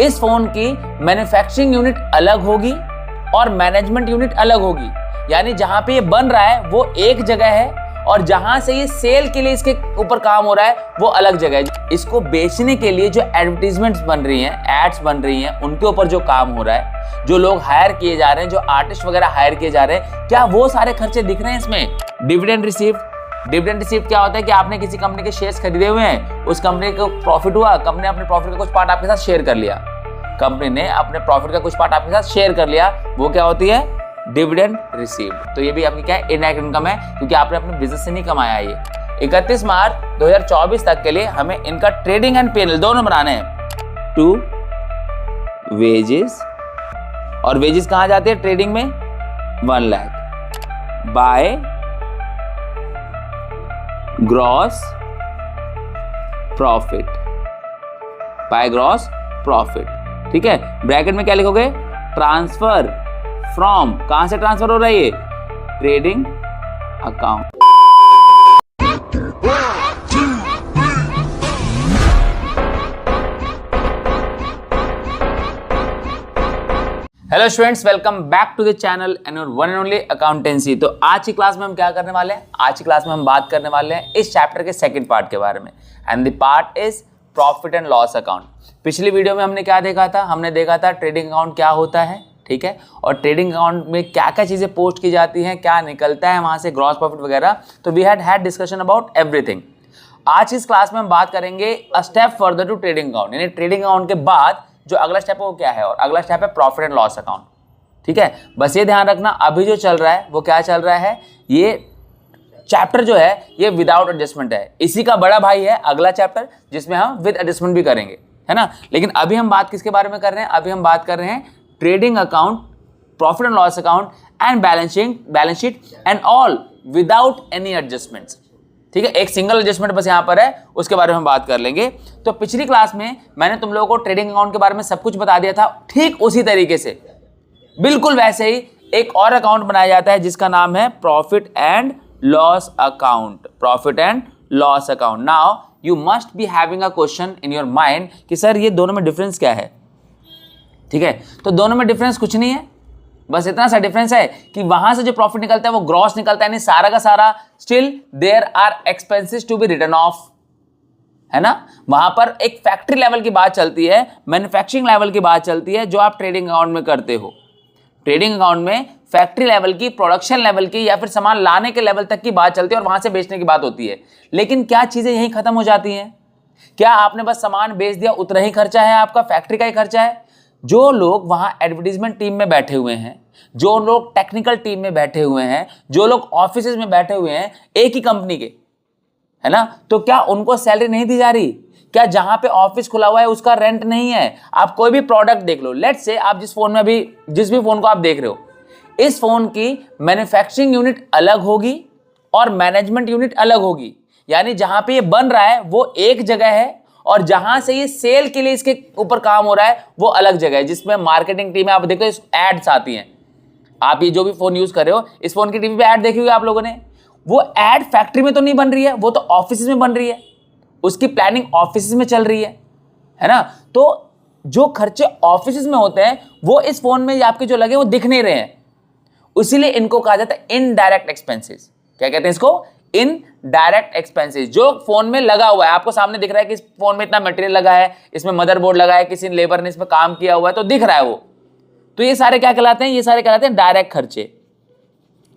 इस फोन की manufacturing unit अलग होगी और मैनेजमेंट यूनिट अलग होगी, यानी जहां पे ये बन रहा है वो एक जगह है और जहां से ये सेल के लिए इसके ऊपर काम हो रहा है वो अलग जगह है। इसको बेचने के लिए जो एडवर्टीजमेंट्स बन रही हैं, एड्स बन रही हैं, उनके ऊपर जो काम हो रहा है, जो लोग हायर किए जा रहे हैं, जो आर्टिस्ट वगैरह हायर किए जा रहे हैं, क्या वो सारे खर्चे दिख रहे हैं इसमें? डिविडेंड रिसीव्ड क्या होता है कि आपने किसी कंपनी के शेयर्स खरीदे हुए हैं, उस कंपनी को प्रॉफिट हुआ, कंपनी ने अपने प्रॉफिट का कुछ पार्ट आपके साथ शेयर कर लिया, कंपनी ने अपने प्रॉफिट का कुछ पार्ट आपके साथ शेयर कर लिया, वो क्या होती है? Dividend received. तो ये भी आपकी क्या है? इनडायरेक्ट इनकम है, क्योंकि आपने अपने बिजनेस से नहीं कमाया है। ये 31 मार्च 2024 तक के लिए हमें इनका ट्रेडिंग एंड P&L दोनों बनाने हैं। टू वेजेस, और वेजेस कहां जाते हैं ट्रेडिंग में? 1 lakh by gross profit, by gross profit. ठीक है, ब्रैकेट में क्या लिखोगे? ट्रांसफर फ्रॉम, कहां से ट्रांसफर हो रहा है ये? Trading account. Hello students, welcome back to the channel and your one and only accountancy. तो आज की क्लास में हम क्या करने वाले हैं? आज की क्लास में हम बात करने वाले हैं इस चैप्टर के सेकंड पार्ट के बारे में, and the part is profit and loss account. पिछली वीडियो में हमने क्या देखा था? हमने देखा था ट्रेडिंग अकाउंट क्या होता है, ठीक है, और ट्रेडिंग अकाउंट में क्या क्या चीजें पोस्ट की जाती हैं, क्या निकलता है वहां से ग्रॉस प्रॉफिट वगैरह। तो we had discussion about everything. आज इस क्लास में हम बात करेंगे a step further to trading account, यानी ट्रेडिंग अकाउंट के बाद जो अगला स्टेप है वो क्या है, और अगला स्टेप है प्रॉफिट एंड लॉस अकाउंट। ठीक है, बस ये ध्यान रखना अभी जो चल रहा है वो क्या चल रहा है, ये चैप्टर जो है ये विदाउट एडजस्टमेंट है। इसी का बड़ा भाई है अगला चैप्टर, जिसमें हम विद एडजस्टमेंट भी करेंगे, है ना। लेकिन अभी हम बात किसके बारे में कर रहे हैं? अभी हम बात कर रहे हैं trading account, profit and loss account and balance sheet and all without any adjustments. ठीक है, एक सिंगल एडजस्टमेंट बस यहां पर है, उसके बारे में हम बात कर लेंगे। तो पिछली क्लास में मैंने तुम लोगों को ट्रेडिंग अकाउंट के बारे में सब कुछ बता दिया था। ठीक उसी तरीके से, बिल्कुल वैसे ही एक और अकाउंट बनाया जाता है जिसका नाम है profit and loss account. Profit and loss account. Now you must be having a question in your mind कि सर ये दोनों में डिफरेंस क्या है? ठीक है, तो दोनों में डिफरेंस कुछ नहीं है, बस इतना सा डिफरेंस है कि वहां से जो प्रॉफिट निकलता है वो ग्रॉस निकलता है, यानी सारा का सारा still there are expenses to be written off, है ना। वहां पर एक फैक्ट्री लेवल की बात चलती है, मैन्युफैक्चरिंग लेवल की बात चलती है, जो आप ट्रेडिंग अकाउंट में करते हो। ट्रेडिंग अकाउंट में फैक्ट्री लेवल की, प्रोडक्शन लेवल की, या फिर सामान लाने के लेवल तक की बात चलती है और वहां से बेचने की बात होती है। लेकिन क्या चीजें यहीं खत्म हो जाती हैं? क्या आपने बस सामान बेच दिया उतना ही खर्चा है आपका, फैक्ट्री का ही खर्चा है? जो लोग वहां एडवर्टीजमेंट टीम में बैठे हुए हैं, जो लोग टेक्निकल टीम में बैठे हुए हैं, जो लोग ऑफिस में बैठे हुए हैं एक ही कंपनी के, है ना, तो क्या उनको सैलरी नहीं दी जा रही? क्या जहां पे ऑफिस खुला हुआ है उसका रेंट नहीं है? आप कोई भी प्रोडक्ट देख लो, लेट्स से आप जिस भी फोन को आप देख रहे हो, इस फोन की मैन्युफैक्चरिंग यूनिट अलग होगी और मैनेजमेंट यूनिट अलग होगी, यानी जहां पे ये बन रहा है वो एक जगह है और जहां से ये सेल के लिए इसके ऊपर काम हो रहा है वो अलग जगह है, जिसमें मार्केटिंग टीम है। आप देखो एड्स आती हैं, आप ये जो भी फोन यूज कर रहे हो, इस फोन की टीवी पे ऐड देखी होगी आप लोगों ने। वो ऐड फैक्ट्री में तो नहीं बन रही है, वो तो ऑफिस में बन रही है, उसकी प्लानिंग ऑफिस में चल रही है ना। तो जो खर्चे ऑफिस में होते हैं वो इस फोन में आपके जो लगे वो दिख नहीं रहे हैं, इसीलिए इनको कहा जाता है इनडायरेक्ट एक्सपेंसेस। क्या कहते हैं इसको? Indirect expenses. जो फोन में लगा हुआ है, आपको सामने दिख रहा है कि इस फोन में इतना मटेरियल लगा है, इसमें मदरबोर्ड लगा है, किसी लेबर ने इसमें काम किया हुआ है, तो दिख रहा है वो। तो ये सारे क्या कहलाते हैं? ये सारे कहलाते हैं डायरेक्ट खर्चे,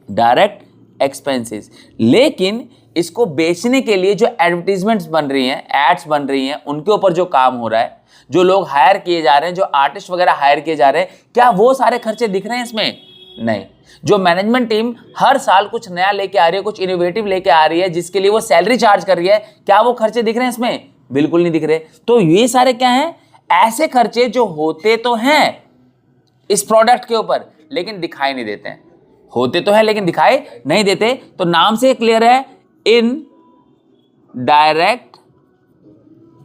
डायरेक्ट एक्सपेंसेस। लेकिन इसको बेचने के लिए जो एडवर्टीजमेंट्स बन रही हैं, एड्स बन रही हैं, उनके ऊपर जो काम हो रहा है, जो लोग हायर किए जा रहे हैं, जो आर्टिस्ट वगैरह हायर किए जा रहे हैं, क्या वो सारे खर्चे दिख रहे हैं इसमें? नहीं। जो मैनेजमेंट टीम हर साल कुछ नया लेके आ रही है, कुछ इनोवेटिव लेके आ रही है, जिसके लिए वो सैलरी चार्ज कर रही है, क्या वो खर्चे दिख रहे हैं इसमें? बिल्कुल नहीं दिख रहे। तो ये सारे क्या हैं? ऐसे खर्चे जो होते तो हैं इस प्रोडक्ट के ऊपर लेकिन दिखाई नहीं देते हैं, होते तो है लेकिन दिखाई नहीं देते। तो नाम से क्लियर है, इन डायरेक्ट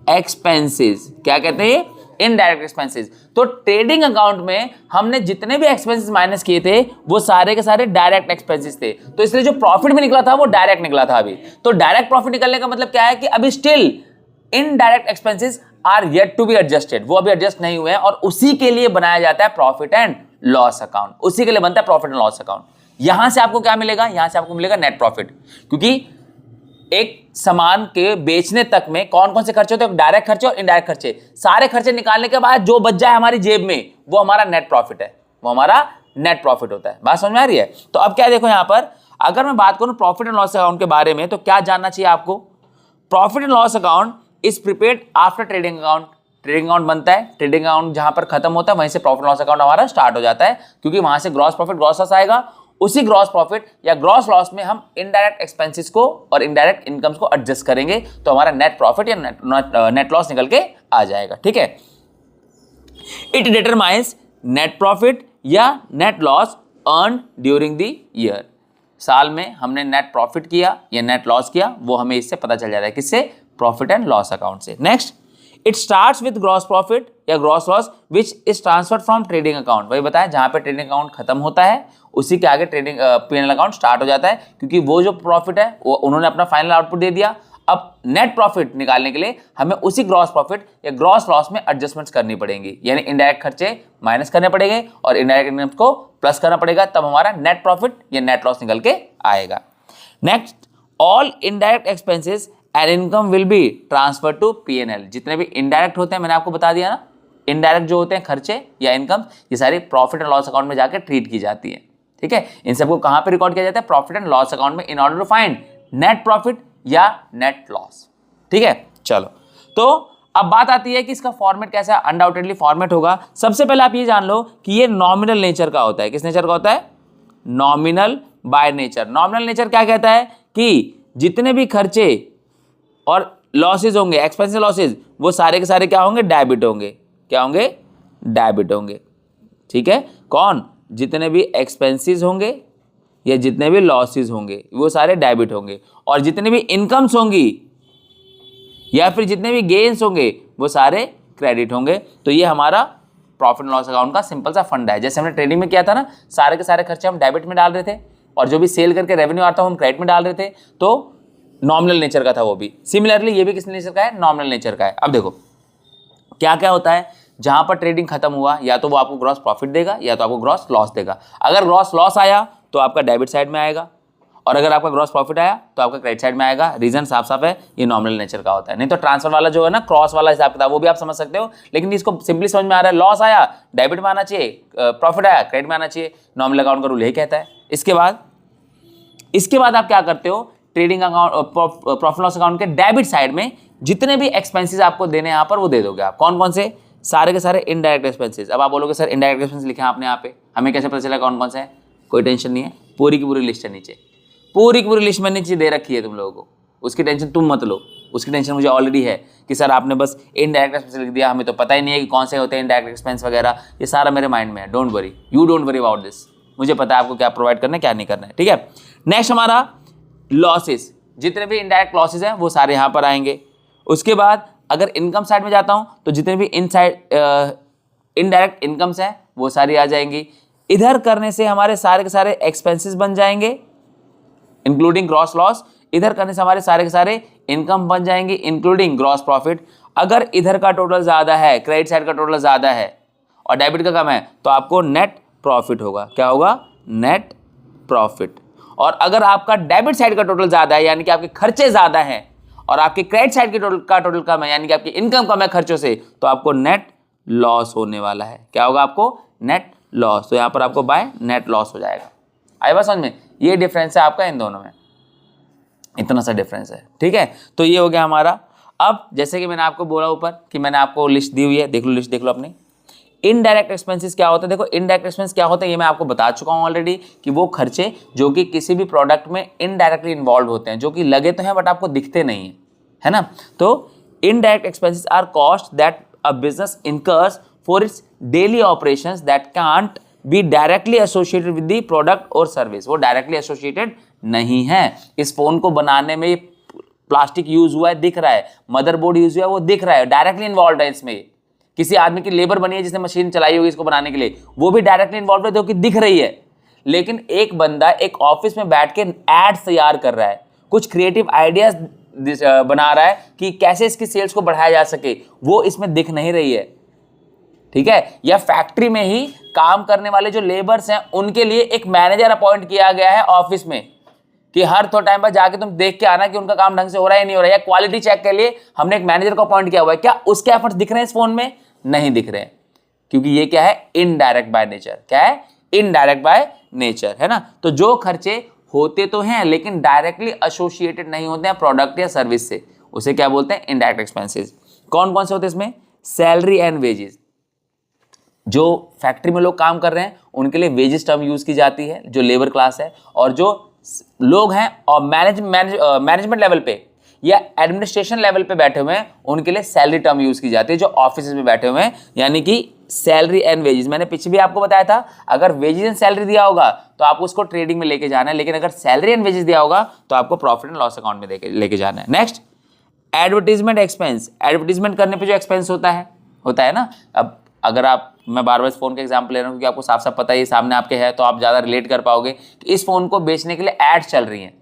एक्सपेंसेस। क्या कहते हैं? Indirect expenses. तो ट्रेडिंग अकाउंट में हमने जितने भी एक्सपेंसेस माइनस किए थे वो सारे के सारे डायरेक्ट एक्सपेंसेस थे, तो इसलिए जो प्रॉफिट में निकला था वो डायरेक्ट निकला था। अभी तो डायरेक्ट प्रॉफिट निकलने का मतलब क्या है कि अभी still indirect expenses are yet to be adjusted, वो अभी एडजस्ट नहीं हुए हैं, और उसी के लिए बनाया जाता है प्रॉफिट एंड लॉस अकाउंट, उसी के लिए बनता है प्रॉफिट एंड लॉस अकाउंट। यहां से आपको क्या मिलेगा, यहां से आपको मिलेगा नेट प्रॉफिट, क्योंकि एक सामान के बेचने तक में कौन कौन से खर्चे होते हैं, डायरेक्ट खर्चे और इनडायरेक्ट खर्चे, सारे खर्चे निकालने के बाद जो बच जाए हमारी जेब में वो हमारा नेट प्रॉफिट है, वो हमारा नेट प्रॉफिट होता है। बात समझ में आ रही है? तो अब क्या देखो यहां पर, अगर मैं बात करूं प्रॉफिट एंड लॉस अकाउंट के बारे में, तो क्या जानना चाहिए आपको, profit and loss account is prepared after trading account. Trading account बनता है, ट्रेडिंग अकाउंट जहां पर खत्म होता है वहीं से प्रॉफिट लॉस अकाउंट हमारा स्टार्ट हो जाता है, क्योंकि वहां से ग्रॉस प्रॉफिट ग्रॉस लॉस आएगा, उसी ग्रॉस प्रॉफिट या ग्रॉस लॉस में हम इनडायरेक्ट एक्सपेंसेस को और इनडायरेक्ट इनकम्स को एडजस्ट करेंगे, तो हमारा नेट प्रॉफिट या नेट लॉस निकल के आ जाएगा। ठीक है, इट डिटरमाइंस नेट प्रॉफिट या net loss earn during the year. साल में हमने नेट प्रॉफिट किया या नेट लॉस किया, वो हमें इससे पता चल जाता है, किससे, प्रॉफिट एंड लॉस अकाउंट से। Next, it starts with gross profit या gross loss which is transferred from trading account. वही बताया, जहां पे ट्रेडिंग अकाउंट खत्म होता है उसी के आगे ट्रेडिंग पीएनएल अकाउंट स्टार्ट हो जाता है, क्योंकि वो जो प्रॉफिट है वो उन्होंने अपना फाइनल आउटपुट दे दिया। अब नेट प्रॉफिट निकालने के लिए हमें उसी ग्रॉस प्रॉफिट या ग्रॉस लॉस में एडजस्टमेंट्स करनी पड़ेंगी, यानी इनडायरेक्ट खर्चे माइनस करने पड़ेंगे और इनडायरेक्ट इनकम को प्लस करना पड़ेगा, तब हमारा नेट प्रॉफिट या नेट लॉस निकल के आएगा। Next, all indirect expenses and income will be transfer to PNL. जितने भी इनडायरेक्ट होते हैं, मैंने आपको बता दिया ना, इनडायरेक्ट जो होते हैं खर्चे या इनकम, ये सारी प्रॉफिट एंड लॉस अकाउंट में जाकर ट्रीट की जाती है। ठीक है, इन सबको कहां पे रिकॉर्ड किया जाता है, प्रॉफिट एंड लॉस अकाउंट में, in order to find net profit या नेट लॉस। ठीक है, चलो, तो अब बात आती है कि इसका फॉर्मेट कैसा है। अनडाउटेडली फॉर्मेट होगा, सबसे पहले आप ये जान लो कि ये नॉमिनल नेचर का होता है। किस नेचर का होता है, nominal by nature. Nominal nature क्या कहता है कि जितने भी खर्चे और लॉसेज होंगे, एक्सपेंसिव लॉसेज, वो सारे के सारे क्या होंगे, डेबिट होंगे। क्या होंगे, डेबिट होंगे। ठीक है, कौन, जितने भी एक्सपेंसेस होंगे या जितने भी लॉसेज होंगे वो सारे डेबिट होंगे, और जितने भी इनकम्स होंगी या फिर जितने भी गेन्स होंगे वो सारे क्रेडिट होंगे। तो ये हमारा प्रॉफिट एंड लॉस अकाउंट का सिंपल सा फंडा है। जैसे हमने ट्रेडिंग में किया था ना, सारे के सारे खर्चे हम डेबिट में डाल रहे थे और जो भी सेल करके रेवेन्यू आता है हम क्रेडिट में डाल रहे थे, तो नॉमिनल नेचर का था वो भी। सिमिलरली ये भी किस नेचर का है, नॉमिनल नेचर का है। अब देखो क्या क्या होता है, जहां पर ट्रेडिंग खत्म हुआ या तो वो आपको ग्रॉस प्रॉफिट देगा या तो आपको ग्रॉस लॉस देगा। अगर ग्रॉस लॉस आया तो आपका डेबिट साइड में आएगा, और अगर आपका ग्रॉस प्रॉफिट आया तो आपका क्रेडिट साइड में आएगा। रीजन साफ साफ है, ये नॉमिनल नेचर का होता है। नहीं तो ट्रांसफर वाला जो है ना, क्रॉस वाला हिसाब किताब, वो भी आप समझ सकते हो, लेकिन इसको सिंपली समझ में आ रहा है, लॉस आया डेबिट में आना चाहिए, प्रॉफिट आया क्रेडिट में आना चाहिए। नॉमिनल अकाउंट का रूल यही कहता है। इसके बाद आप क्या करते हो, trading account profit loss account के डेबिट साइड में जितने भी एक्सपेंसेस आपको देने यहाँ पर वो दे दोगे आप। कौन कौन से, सारे के सारे इनडायरेक्ट एक्सपेंसेस। अब आप बोलोगे सर इनडायरेक्ट एक्सपेंसेस लिखे हैं आपने यहाँ पे, हमें कैसे पता चला कौन कौन से हैं? कोई टेंशन नहीं है, पूरी की पूरी लिस्ट है नीचे, पूरी की पूरी लिस्ट में नीचे दे रखी है तुम लोगों को, उसकी टेंशन तुम मत लो। उसकी टेंशन मुझे ऑलरेडी है कि सर आपने बस इनडायरेक्ट एक्सपेंस लिख दिया, हमें तो पता ही नहीं है कि कौन से होते हैं इनडायरेक्ट एक्सपेंस वगैरह। ये सारा मेरे माइंड में है, don't worry, you don't worry about this. मुझे पता है आपको क्या प्रोवाइड करना है क्या नहीं करना है। ठीक है, नेक्स्ट हमारा लॉसेस, जितने भी इनडायरेक्ट लॉसेस हैं वो सारे यहाँ पर आएंगे। उसके बाद अगर इनकम साइड में जाता हूँ तो जितने भी इनडायरेक्ट इनकम्स हैं वो सारी आ जाएंगी। इधर करने से हमारे सारे के सारे एक्सपेंसेस बन जाएंगे इंक्लूडिंग ग्रॉस लॉस। इधर करने से हमारे सारे के सारे इनकम बन जाएंगे इंक्लूडिंग ग्रॉस प्रॉफिट। अगर इधर का टोटल ज़्यादा है, क्रेडिट साइड का टोटल ज़्यादा है और डेबिट का कम है, तो आपको नेट प्रॉफिट होगा। क्या होगा? Net profit. और अगर आपका डेबिट साइड का टोटल ज़्यादा है, यानी कि आपके खर्चे ज़्यादा हैं, और आपके क्रेडिट साइड के टोटल कम है, यानी कि आपकी इनकम कम है खर्चों से, तो आपको नेट लॉस होने वाला है। क्या होगा? आपको नेट लॉस। तो यहाँ पर आपको बाय नेट लॉस हो जाएगा। आई बात समझ में? ये डिफरेंस है आपका इन दोनों में, इतना सा डिफरेंस है। ठीक है, तो ये हो गया हमारा। अब जैसे कि मैंने आपको बोला ऊपर कि मैंने आपको लिस्ट दी हुई है, देख लो लिस्ट, देख लो अपनी। इनडायरेक्ट एक्सपेंसेस क्या होता है? देखो इनडायरेक्ट एक्सपेंस क्या होता है ये मैं आपको बता चुका हूँ ऑलरेडी, कि वो खर्चे जो कि किसी भी प्रोडक्ट में इनडायरेक्टली इन्वॉल्व होते हैं, जो कि लगे तो हैं बट आपको दिखते नहीं है ना। तो indirect expenses are cost that a business incurs for its daily operations that can't be directly associated with the product और सर्विस। वो डायरेक्टली एसोसिएटेड नहीं है। इस फोन को बनाने में प्लास्टिक यूज हुआ है, दिख रहा है, मदरबोर्ड यूज हुआ है, वो दिख रहा है, डायरेक्टली इन्वॉल्व है इसमें। किसी आदमी की लेबर बनी है जिसने मशीन चलाई होगी इसको बनाने के लिए, वो भी डायरेक्टली इन्वॉल्व है, जो कि दिख रही है। लेकिन एक बंदा एक ऑफिस में बैठ के एड्स तैयार कर रहा है, कुछ क्रिएटिव आइडियाज बना रहा है कि कैसे इसकी सेल्स को बढ़ाया जा सके, वो इसमें दिख नहीं रही है, ठीक है। या फैक्ट्री में ही काम करने वाले जो लेबर्स हैं उनके लिए एक मैनेजर अपॉइंट किया गया है ऑफिस में कि हर थोड़ा टाइम बाद जाके तुम देख के आना कि उनका काम ढंग से हो रहा है या नहीं हो रहा है। या क्वालिटी चेक के लिए हमने एक मैनेजर को अपॉइंट किया हुआ है, क्या उसके एफर्ट्स दिख रहे हैं इस फोन में? नहीं दिख रहे हैं, क्योंकि ये क्या है, इनडायरेक्ट बाय नेचर। क्या है? इनडायरेक्ट बाय नेचर, है ना। तो जो खर्चे होते तो हैं लेकिन डायरेक्टली एसोसिएटेड नहीं होते हैं प्रोडक्ट या सर्विस से, उसे क्या बोलते हैं? Indirect expenses. कौन कौन से होते हैं इसमें? सैलरी एंड वेजेस, जो फैक्ट्री में लोग काम कर रहे हैं उनके लिए वेजेस टर्म यूज की जाती है, जो लेबर क्लास है। और जो लोग हैं और मैनेजमेंट लेवल पे या एडमिनिस्ट्रेशन लेवल पे बैठे हुए हैं उनके लिए सैलरी टर्म यूज की जाती है, जो ऑफिस में बैठे हुए हैं, यानी कि सैलरी एंड वेजेस। मैंने पीछे भी आपको बताया था, अगर वेजेस एंड सैलरी दिया होगा तो आपको उसको ट्रेडिंग में लेके जाना है, लेकिन अगर सैलरी एंड वेजेस दिया होगा तो आपको प्रॉफिट एंड लॉस अकाउंट में लेके जाना है। Next, advertisement expense. एडवर्टीजमेंट करने पे जो एक्सपेंस होता है ना। अब अगर आप, मैं बार बार इस फोन का एग्जांपल ले रहा हूँ क्योंकि आपको साफ साफ पता है, ये सामने आपके है तो आप ज़्यादा रिलेट कर पाओगे कि इस फोन को बेचने के लिए एड्स चल रही हैं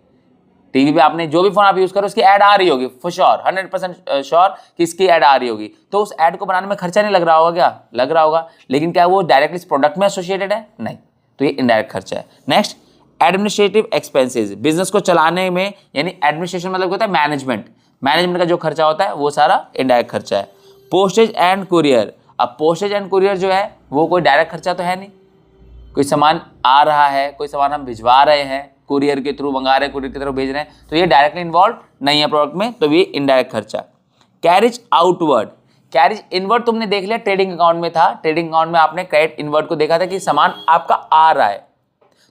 टीवी पे। आपने जो भी फोन आप यूज करो उसकी ऐड आ रही होगी फॉर श्योर, 100% श्योर कि इसकी ऐड आ रही होगी। तो उस ऐड को बनाने में खर्चा नहीं लग रहा होगा क्या? लग रहा होगा, लेकिन क्या वो डायरेक्टली इस प्रोडक्ट में एसोसिएटेड है? नहीं, तो ये इनडायरेक्ट खर्चा है। Next, administrative expenses. बिजनेस को चलाने में, यानी एडमिनिस्ट्रेशन मतलब होता है मैनेजमेंट का जो खर्चा होता है वो सारा इनडायरेक्ट खर्चा है। Postage and courier. अब पोस्टेज एंड कुरियर जो है वो कोई डायरेक्ट खर्चा तो है नहीं, कोई सामान आ रहा है, कोई सामान हम भिजवा रहे हैं, कुरियर के थ्रू मंगा रहे हैं, कुरियर के थ्रू भेज रहे हैं, तो ये डायरेक्टली इन्वॉल्व नहीं है प्रोडक्ट में, तो ये इनडायरेक्ट खर्चा। Carriage outward. कैरिज इनवर्ड तुमने देख लिया, ट्रेडिंग अकाउंट में था। ट्रेडिंग अकाउंट में आपने क्रेडिट इनवर्ड को देखा था कि सामान आपका आ रहा है,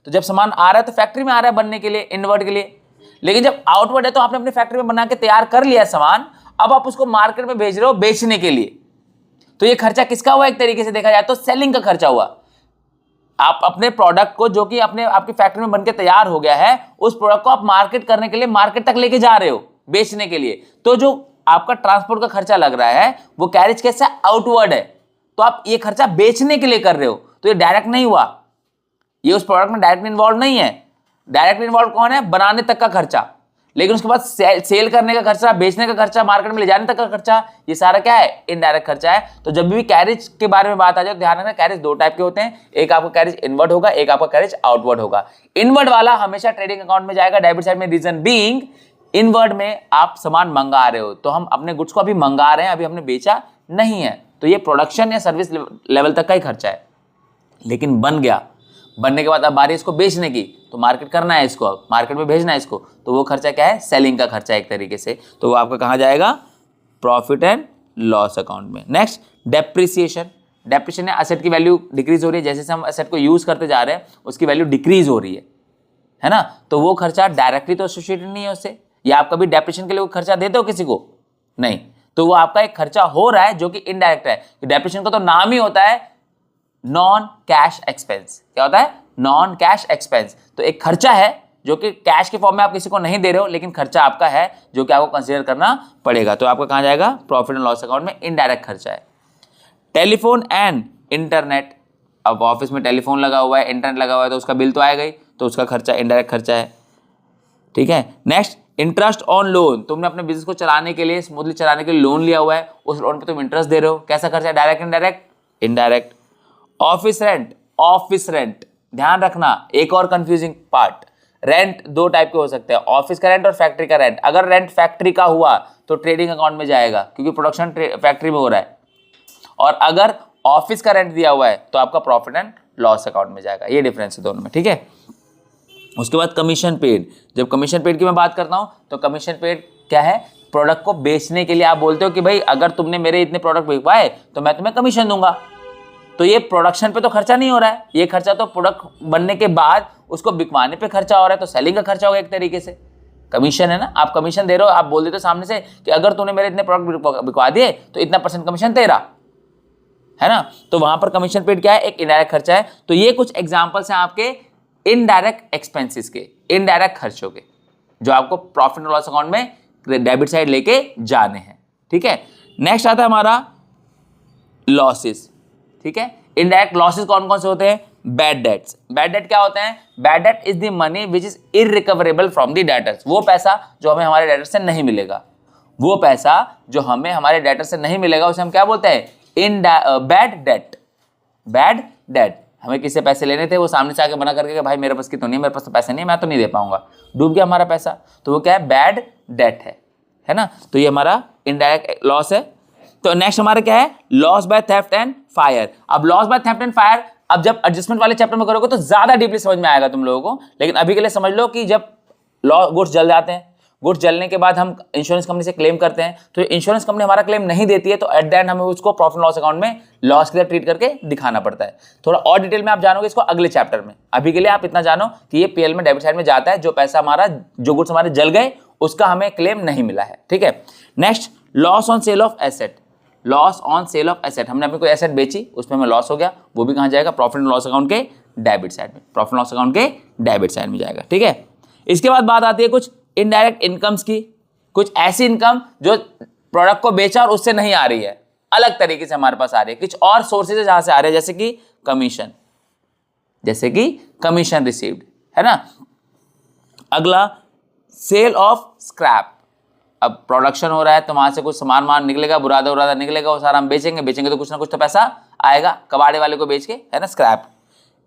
तो जब सामान आ रहा है तो फैक्ट्री में आ रहा है बनने के लिए, इनवर्ड के लिए। लेकिन जब आउटवर्ड है तो आपने अपनी फैक्ट्री में बना के तैयार कर लिया सामान, अब आप उसको मार्केट में भेज रहे हो बेचने के लिए, तो ये खर्चा किसका हुआ? एक तरीके से देखा जाए तो सेलिंग का खर्चा हुआ। आप अपने प्रोडक्ट को, जो कि आपकी फैक्ट्री में बनके तैयार हो गया है, उस प्रोडक्ट को आप मार्केट करने के लिए मार्केट तक लेके जा रहे हो बेचने के लिए, तो जो आपका ट्रांसपोर्ट का खर्चा लग रहा है वो कैरिज कैसा? आउटवर्ड है। तो आप ये खर्चा बेचने के लिए कर रहे हो, तो ये डायरेक्ट नहीं हुआ, ये उस प्रोडक्ट में डायरेक्ट इन्वॉल्व नहीं है। डायरेक्ट इन्वॉल्व कौन है? बनाने तक का खर्चा, लेकिन उसके बाद सेल करने का खर्चा, बेचने का खर्चा, मार्केट में ले जाने तक का खर्चा, ये सारा क्या है? इनडायरेक्ट खर्चा है। तो जब भी कैरिज के बारे में बात आ जाए तो ध्यान रखना, कैरिज दो टाइप के होते हैं, एक आपका कैरिज इनवर्ड होगा, एक आपका कैरिज आउटवर्ड होगा। इनवर्ड वाला हमेशा ट्रेडिंग अकाउंट में जाएगा, डेबिट साइड में। रीजन बीइंग, इनवर्ड में आप सामान मंगा रहे हो, तो हम अपने गुड्स को अभी मंगा रहे हैं, अभी हमने बेचा नहीं है, तो ये प्रोडक्शन या सर्विस लेवल तक का ही खर्चा है। लेकिन बन गया, बनने के बाद अब बारी इसको बेचने की, तो मार्केट करना है इसको, अब मार्केट में भेजना है इसको, तो वो खर्चा क्या है? सेलिंग का खर्चा है एक तरीके से, तो वो आपका कहाँ जाएगा? प्रॉफिट एंड लॉस अकाउंट में। Next, depreciation. डेप्रिसिएशन है, असेट की वैल्यू डिक्रीज हो रही है, जैसे जैसे हम असेट को यूज करते जा रहे हैं उसकी वैल्यू डिक्रीज हो रही है ना। तो वो खर्चा डायरेक्टली तो एसोसिएटेड नहीं है उससे, या आप कभी डेप्रिसिएशन के लिए खर्चा देते हो किसी को? नहीं, तो वो आपका एक खर्चा हो रहा है जो कि इनडायरेक्ट है। डेप्रिसिएशन का तो नाम ही होता है नॉन कैश एक्सपेंस। क्या होता है? Non cash expense. तो एक खर्चा है जो कि कैश के फॉर्म में आप किसी को नहीं दे रहे हो, लेकिन खर्चा आपका है जो कि आपको कंसीडर करना पड़ेगा, तो आपका कहाँ जाएगा? प्रॉफिट एंड लॉस अकाउंट में। इनडायरेक्ट खर्चा है। Telephone and internet. अब ऑफिस में टेलीफोन लगा हुआ है, इंटरनेट लगा हुआ है, तो उसका बिल तो आएगा ही, तो उसका खर्चा इनडायरेक्ट खर्चा है, ठीक है। Next, interest on loan. तुमने अपने बिजनेस को चलाने के लिए, स्मूथली चलाने के लिए लोन लिया हुआ है, उस लोन पे तुम इंटरेस्ट दे रहे हो, कैसा खर्चा है? Direct indirect? Indirect. Office rent. Office rent, ध्यान रखना, एक और कंफ्यूजिंग पार्ट, रेंट दो टाइप के हो सकते हैं, ऑफिस का रेंट और फैक्ट्री का रेंट। अगर रेंट फैक्ट्री का हुआ तो ट्रेडिंग अकाउंट में जाएगा क्योंकि प्रोडक्शन फैक्ट्री में हो रहा है, और अगर ऑफिस का रेंट दिया हुआ है तो आपका प्रॉफिट एंड लॉस अकाउंट में जाएगा। ये डिफरेंस है दोनों में, ठीक है। उसके बाद कमीशन पेड। जब कमीशन पेड की मैं बात करता हूं तो कमीशन पेड क्या है? प्रोडक्ट को बेचने के लिए आप बोलते हो कि भाई अगर तुमने मेरे इतने प्रोडक्ट बिकवाए तो मैं तुम्हें कमीशन दूंगा, तो ये प्रोडक्शन पे तो खर्चा नहीं हो रहा है, ये खर्चा तो प्रोडक्ट बनने के बाद उसको बिकवाने पे खर्चा हो रहा है, तो सेलिंग का खर्चा होगा एक तरीके से। कमीशन है ना, आप कमीशन दे रहे हो, आप बोल देते हो सामने से कि अगर तूने मेरे इतने प्रोडक्ट बिकवा दिए तो इतना % कमीशन तेरा, है ना। तो वहां पर कमीशन पेड क्या है? एक इनडायरेक्ट खर्चा है। तो ये कुछ एग्जांपल्स हैं आपके इनडायरेक्ट एक्सपेंसेस के, इनडायरेक्ट खर्चों के, जो आपको प्रॉफिट एंड लॉस अकाउंट में डेबिट साइड लेके जाने हैं, ठीक है। नेक्स्ट आता है हमारा लॉसेस, ठीक है। इनडायरेक्ट लॉसेस कौन कौन से होते हैं? Bad debts. बैड डेट क्या होते हैं? Bad debt is the money which is irrecoverable from the debtors. वो पैसा जो हमें हमारे डेटर से नहीं मिलेगा, वो पैसा जो हमें हमारे डेटर से नहीं मिलेगा उसे हम क्या बोलते हैं? In bad debt. Bad debt, हमें किससे पैसे लेने थे, वो सामने से आके मना करके कि भाई मेरे पास की तो नहीं, मेरे पास तो पैसे नहीं, मैं तो नहीं दे पाऊंगा, डूब गया हमारा पैसा, तो वो क्या है? बैड डेट है ना। तो ये हमारा इनडायरेक्ट लॉस है। तो नेक्स्ट हमारा क्या है? Loss by theft and fire. अब loss by theft and fire, अब जब एडजस्टमेंट वाले चैप्टर में करोगे तो ज्यादा डीपली समझ में आएगा तुम लोगों को, लेकिन अभी के लिए समझ लो कि जब गुड्स जल जाते हैं, गुड्स जलने के बाद हम इंश्योरेंस कंपनी से क्लेम करते हैं, तो इंश्योरेंस कंपनी हमारा क्लेम नहीं देती है, तो एट द एंड हमें उसको प्रॉफिट लॉस अकाउंट में लॉस की तरह ट्रीट करके दिखाना पड़ता है। थोड़ा और डिटेल में आप जानोगे इसको अगले चैप्टर में। अभी के लिए आप इतना जानो कि ये पीएल में डेबिट साइड में जाता है, जो पैसा हमारा, जो गुड्स हमारे जल गए उसका हमें क्लेम नहीं मिला है, ठीक है। Next, loss on sale of asset. Loss on sale of asset, हमने अपनी कोई एसेट बेची, उसमें हमें लॉस हो गया, वो भी कहाँ जाएगा? प्रॉफिट एंड लॉस अकाउंट के डेबिट साइड में, प्रॉफिट लॉस अकाउंट के डेबिट साइड में जाएगा, ठीक है। इसके बाद बात आती है कुछ इनडायरेक्ट इनकम्स की, कुछ ऐसी इनकम जो प्रोडक्ट को बेचा और उससे नहीं आ रही है, अलग तरीके से हमारे पास आ रही है, कुछ और सोर्सेज है जहां से आ रहे हैं, जैसे कि कमीशन, जैसे कि कमीशन रिसीव्ड, है ना। अगला, सेल ऑफ स्क्रैप। अब प्रोडक्शन हो रहा है तो वहां से कुछ सामान निकलेगा, बुरादा उरादा निकलेगा, वो सारा हम बेचेंगे तो कुछ ना कुछ तो पैसा आएगा कबाड़े वाले को बेच के, है ना, स्क्रैप।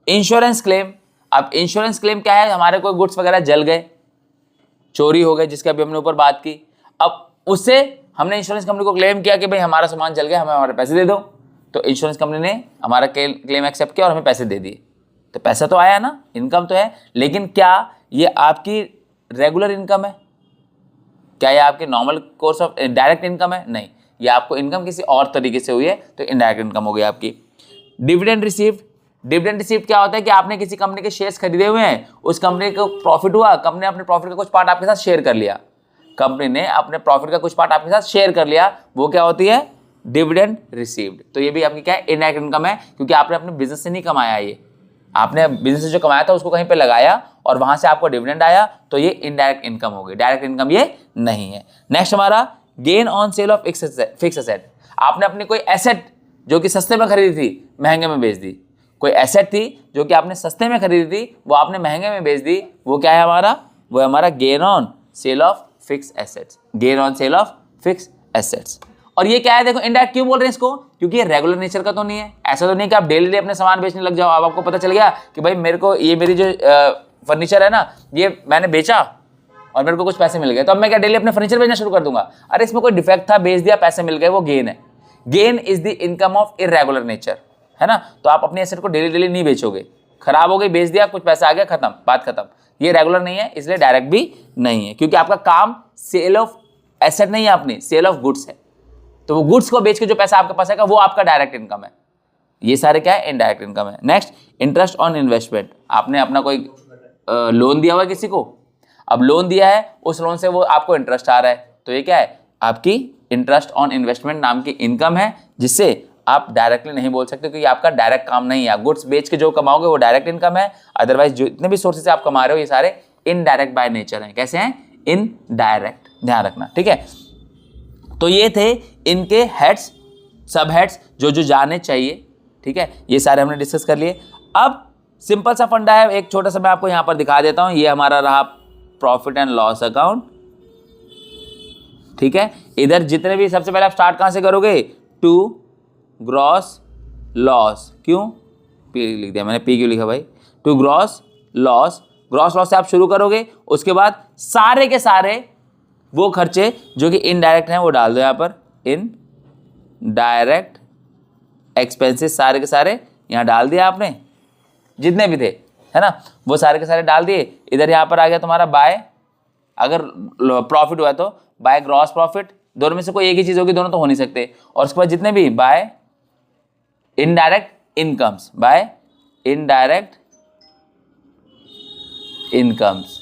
Insurance claim. अब इंश्योरेंस क्लेम क्या है? हमारे कोई गुड्स वगैरह जल गए, चोरी हो गए, जिसका भी हमने ऊपर बात की, अब उससे हमने इंश्योरेंस कंपनी को क्लेम किया कि भाई हमारा सामान जल गया, हमें हमारे पैसे दे दो, तो इंश्योरेंस कंपनी ने हमारा क्लेम एक्सेप्ट किया और हमें पैसे दे दिए, तो पैसा तो आया ना, इनकम तो है। लेकिन क्या ये आपकी रेगुलर इनकम है? क्या ये आपके normal course of direct income है? नहीं, ये आपको इनकम किसी और तरीके से हुई है, तो इनडायरेक्ट इनकम हो गई आपकी। Dividend received. डिविडेंड रिसीव्ड क्या होता है कि आपने किसी कंपनी के शेयर्स खरीदे हुए हैं, उस कंपनी को प्रॉफिट हुआ, कंपनी ने अपने प्रॉफिट का कुछ पार्ट आपके साथ शेयर कर लिया, कंपनी ने अपने प्रॉफिट का कुछ पार्ट आपके साथ शेयर कर लिया, वो क्या होती है? Dividend received. तो ये भी आपकी क्या है? इनडायरेक्ट इनकम है, क्योंकि आपने अपने बिजनेस से नहीं कमाया, ये आपने बिजनेस से जो कमाया था उसको कहीं पे लगाया और वहां से आपको डिविडेंड आया, तो ये इनडायरेक्ट इनकम हो गई, डायरेक्ट इनकम ये नहीं है। नेक्स्ट हमारा gain on sale of fix asset. आपने अपनी कोई एसेट जो कि सस्ते में खरीदी थी, महंगे में बेच दी, कोई एसेट थी जो कि आपने सस्ते में खरीदी थी, वो आपने महंगे में बेच दी, वो क्या है हमारा? वो है हमारा gain on sale of fix assets, gain on sale of fix assets. और ये क्या है? देखो इनडायरेक्ट क्यों बोल रहे हैं इसको? क्योंकि ये रेगुलर नेचर का तो नहीं है, ऐसा तो नहीं कि आप डेली अपने सामान बेचने लग जाओ। अब आपको पता चल गया कि भाई मेरे को ये मेरी जो फर्नीचर है ना, ये मैंने बेचा और मेरे को कुछ पैसे मिल गए, तो अब मैं क्या डेली अपने फर्नीचर बेचना शुरू कर दूंगा? अरे इसमें कोई डिफेक्ट था, बेच दिया, पैसे मिल गए, वो गेन है। Gain is the income of irregular nature, है ना। तो आप अपने एसेट को डेली डेली नहीं बेचोगे, खराब हो गई, बेच दिया, कुछ पैसा आ गया, खत्म, बात खत्म। ये रेगुलर नहीं है, इसलिए डायरेक्ट भी नहीं है, क्योंकि आपका काम सेल ऑफ एसेट नहीं है, अपनी सेल ऑफ गुड्स है, तो वो गुड्स को बेच के जो पैसा आपके पास आएगा वो आपका डायरेक्ट इनकम है। ये सारे क्या है? इनडायरेक्ट इनकम है। Next, interest on investment. आपने अपना कोई लोन दिया हुआ है किसी को, अब लोन दिया है, उस लोन से वो आपको इंटरेस्ट आ रहा है, तो ये क्या है? आपकी इंटरेस्ट ऑन इन्वेस्टमेंट नाम की इनकम है, जिससे आप डायरेक्टली नहीं बोल सकते क्योंकि आपका डायरेक्ट काम नहीं है। गुड्स बेच के जो कमाओगे वो डायरेक्ट इनकम है, अदरवाइज जितने भी सोर्सेस से आप कमा रहे हो ये सारे इनडायरेक्ट बाय नेचर हैं। कैसे हैं? इनडायरेक्ट, ध्यान रखना, ठीक है। तो ये थे इनके हेड्स, सब हेड्स जो जो जाने चाहिए, ठीक है, ये सारे हमने डिस्कस कर लिए। अब सिंपल सा फंडा है, एक छोटा सा मैं आपको यहां पर दिखा देता हूं। ये हमारा रहा प्रॉफिट एंड लॉस अकाउंट, ठीक है। इधर जितने भी, सबसे पहले आप स्टार्ट कहां से करोगे? टू ग्रॉस लॉस, क्यों पी लिख दिया मैंने, पी क्यों लिखा भाई? To gross loss, gross loss से आप शुरू करोगे, उसके बाद सारे के सारे वो खर्चे जो कि इनडायरेक्ट हैं वो डाल दो यहाँ पर, इन डायरेक्ट एक्सपेंसेस सारे के सारे यहाँ डाल दिया आपने, जितने भी थे, है ना, वो सारे के सारे डाल दिए। इधर यहाँ पर आ गया तुम्हारा बाय, अगर प्रॉफिट हुआ तो बाय ग्रॉस प्रॉफिट, दोनों में से कोई एक ही चीज होगी, दोनों तो हो नहीं सकते। और उसके बाद जितने भी by indirect incomes, by indirect incomes,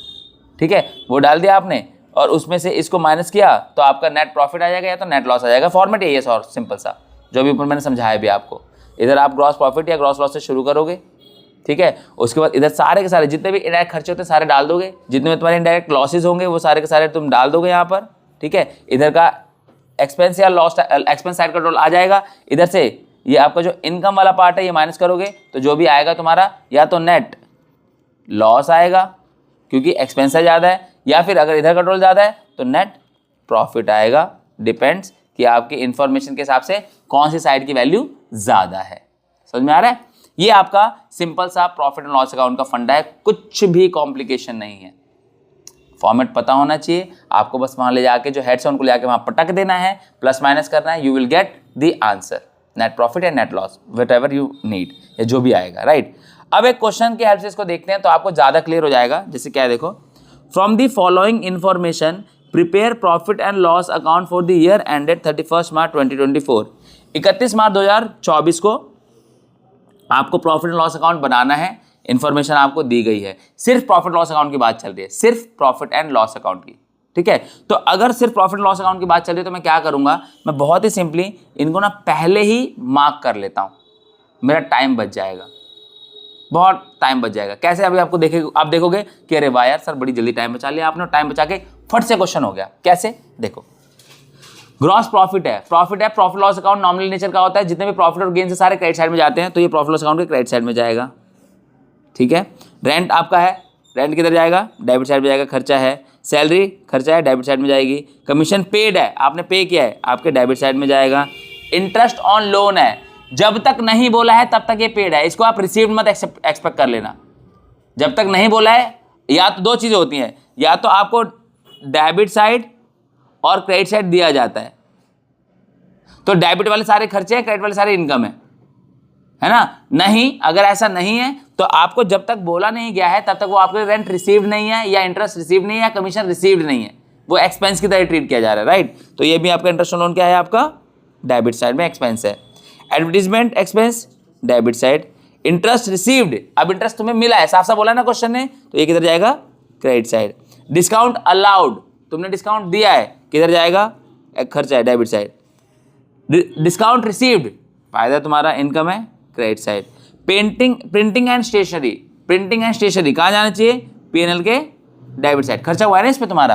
ठीक है, वो डाल दिया आपने, और उसमें से इसको माइनस किया तो आपका नेट प्रॉफिट आ जाएगा या तो नेट लॉस आ जाएगा। फॉर्मेट यही है और सिंपल सा, जो भी ऊपर मैंने समझाया भी आपको। इधर आप ग्रॉस प्रॉफिट या ग्रॉस लॉस से शुरू करोगे, ठीक है। उसके बाद इधर सारे के सारे जितने भी इनडायरेक्ट खर्चे होते हैं सारे डाल दोगे, जितने में तुम्हारे इनडायरेक्ट लॉसेज होंगे वो सारे के सारे तुम डाल दोगे यहाँ पर, ठीक है। इधर का एक्सपेंस या लॉस, एक्सपेंस साइड का टोटल आ जाएगा, इधर से ये आपका जो इनकम वाला पार्ट है ये माइनस करोगे तो जो भी आएगा तुम्हारा या तो नेट लॉस आएगा क्योंकि एक्सपेंस ज़्यादा है, या फिर अगर इधर कंट्रोल ज़्यादा है तो नेट प्रॉफिट आएगा। डिपेंड्स कि आपकी इंफॉर्मेशन के हिसाब से कौन सी साइड की वैल्यू ज़्यादा है। समझ में आ रहा है? ये आपका सिंपल सा प्रॉफिट एंड लॉस अकाउंट का फंडा है, कुछ भी कॉम्प्लिकेशन नहीं है। फॉर्मेट पता होना चाहिए आपको, बस वहाँ ले जाके जो हेड्स है उनको ले जाके वहाँ पटक देना है, प्लस माइनस करना है, you will get the answer, net profit या net loss, whatever you need, या जो भी आएगा, राइट। अब एक क्वेश्चन की हेल्प से इसको देखते हैं तो आपको ज़्यादा क्लियर हो जाएगा। जैसे क्या है देखो, from the following information prepare profit and loss account for the year ended 31 मार्च 2024। 31 मार्च 2024 को आपको प्रॉफिट एंड लॉस अकाउंट बनाना है, इंफॉर्मेशन आपको दी गई है। सिर्फ प्रॉफिट लॉस अकाउंट की बात चल रही है, सिर्फ प्रॉफिट एंड लॉस अकाउंट की, ठीक है। तो अगर सिर्फ प्रॉफिट लॉस अकाउंट की बात चल रही है तो मैं क्या करूंगा, मैं बहुत ही सिंपली इनको ना पहले ही मार्क कर लेता हूं, मेरा टाइम बच जाएगा, बहुत टाइम बच जाएगा। कैसे? अभी आपको आप देखोगे कि अरे वाह यार सर बड़ी जल्दी टाइम बचा लिया आपने, टाइम बचा के फट से क्वेश्चन हो गया। कैसे? देखो, ग्रॉस प्रॉफिट है, profit loss account nominal nature का होता है, जितने भी प्रॉफिट और गेन से सारे क्रेडिट साइड में जाते हैं, तो ये प्रॉफिट लॉस अकाउंट के क्रेडिट साइड में जाएगा, ठीक है। रेंट आपका है, रेंट किधर जाएगा? डेबिट साइड में जाएगा, खर्चा है। सैलरी खर्चा है, डेबिट साइड में जाएगी। कमीशन पेड है, आपने पे किया है, आपके डेबिट साइड में जाएगा। इंटरेस्ट ऑन लोन है, जब तक नहीं बोला है तब तक ये पेड है, इसको आप रिसीव्ड मत एक्सपेक्ट कर लेना। जब तक नहीं बोला है, या तो दो चीज़ें होती हैं, या तो आपको डेबिट साइड और क्रेडिट साइड दिया जाता है, तो डेबिट वाले सारे खर्चे हैं, क्रेडिट वाले सारे इनकम है ना। नहीं, अगर ऐसा नहीं है तो आपको जब तक बोला नहीं गया है तब तक वो आपके रेंट रिसीव्ड नहीं है, या इंटरेस्ट रिसीव्ड नहीं है, या कमीशन रिसीव्ड नहीं है, वो एक्सपेंस की तरह ट्रीट किया जा रहा है, राइट। तो ये भी आपका इंटरेस्ट लोन क्या है, आपका डेबिट साइड में एक्सपेंस है। Advertisement expense debit side. Interest received, अब इंटरेस्ट तुम्हें मिला है, साफ साफ बोला ना क्वेश्चन ने, तो ये किधर जाएगा? Credit side. डिस्काउंट अलाउड, तुमने डिस्काउंट दिया है, किधर जाएगा? खर्चा है, डेबिट साइड। डिस्काउंट रिसीव्ड, फायदा तुम्हारा इनकम है, credit side. Printing and stationery कहाँ जाना चाहिए? पीएनएल के डेबिट साइड, खर्चा हुआ है ना इस पे, तुम्हारा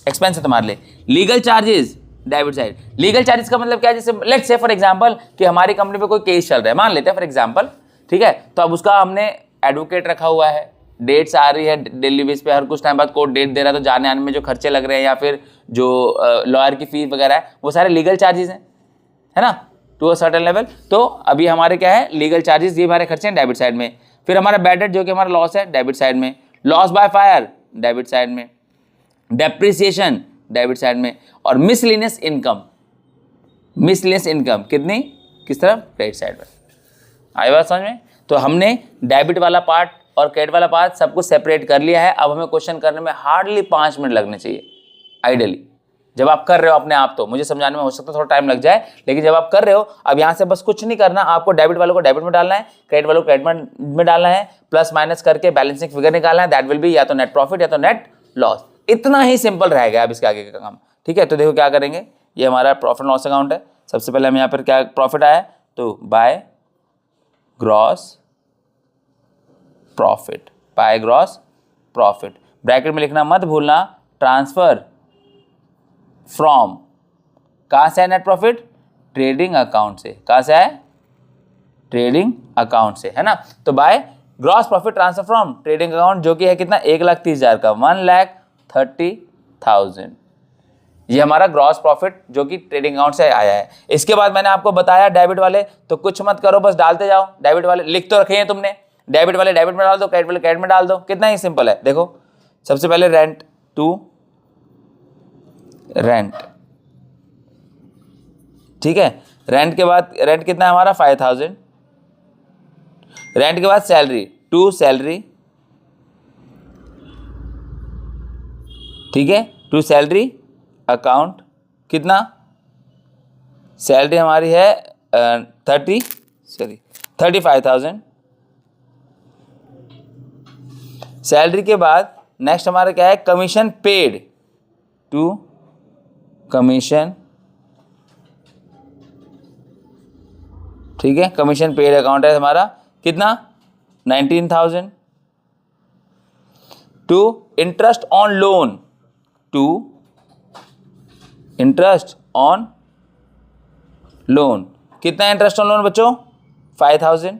एक्सपेंस है तुम्हारे लिए। Legal charges debit side. Legal charges का मतलब क्या है? जैसे लेट्स से फॉर एग्जांपल कि हमारी कंपनी पे कोई केस चल रहा है, मान लेते हैं फॉर एग्जांपल, ठीक है, तो अब उसका हमने एडवोकेट रखा हुआ है, डेट्स आ रही है डेली बेस पे, हर कुछ टाइम बाद कोर्ट डेट दे रहा है, तो जाने आने में जो खर्चे लग रहे हैं या फिर जो लॉयर की फीस वगैरह है, वो सारे लीगल चार्जेस हैं, है ना, टू अ सर्टेन लेवल। तो अभी हमारे क्या है? लीगल चार्जेस, ये हमारे खर्चे हैं डेबिट साइड में। फिर हमारा बैड डेट जो कि हमारा लॉस है, डेबिट साइड में। Loss by fire debit side में। डेप्रिसिएशन डेबिट साइड में। और मिसलिनियस इनकम कितनी? किस तरफ? क्रेडिट साइड में। आई बात समझ में? तो हमने डेबिट वाला पार्ट और क्रेडिट वाला पार्ट सब कुछ सेपरेट कर लिया है। अब हमें क्वेश्चन करने में हार्डली 5 मिनट लगने चाहिए आइडियली, जब आप कर रहे हो अपने आप। तो मुझे समझाने में हो सकता है थोड़ा टाइम लग जाए, लेकिन जब आप कर रहे हो, अब यहाँ से बस कुछ नहीं करना, आपको डेबिट वालों को डेबिट में डालना है, क्रेडिट वालों को क्रेडिट में डालना है, प्लस माइनस करके बैलेंसिंग फिगर निकालना है, दैट विल बी या तो नेट प्रॉफिट या तो नेट लॉस। इतना ही सिंपल रहेगा अब इसके आगे का काम, ठीक है। तो देखो क्या करेंगे, ये हमारा प्रॉफिट लॉस अकाउंट है। सबसे पहले हम यहाँ पर क्या प्रॉफिट आया, तो by gross profit, by gross profit, bracket में लिखना मत भूलना, ट्रांसफर फ्रॉम, कहाँ से है नेट प्रॉफिट? ट्रेडिंग अकाउंट से। कहाँ से है? ट्रेडिंग अकाउंट से, है ना। तो by gross profit transfer from trading account, जो कि है कितना? 1,30,000 का, 1,30,000। ये हमारा ग्रॉस प्रॉफिट जो कि ट्रेडिंग अकाउंट से आया है। इसके बाद मैंने आपको बताया डेबिट वाले, तो कुछ मत करो, बस डालते जाओ। डेबिट वाले लिख तो रखे हैं तुमने, डेबिट वाले डेबिट में डाल दो, क्रेडिट वाले क्रेडिट में डाल दो, कितना ही सिंपल है। देखो सबसे पहले रेंट टू रेंट, ठीक है। रेंट के बाद रेंट कितना है हमारा? 5,000। रेंट के बाद सैलरी, टू सैलरी, ठीक है, टू सैलरी अकाउंट, कितना? सैलरी हमारी है 35,000। सैलरी के बाद नेक्स्ट हमारा क्या है? कमीशन पेड, टू कमीशन, ठीक है, कमीशन पेड अकाउंट है हमारा, कितना? 19,000। To interest on loan, to interest on loan कितना इंटरेस्ट ऑन लोन बच्चों? 5000।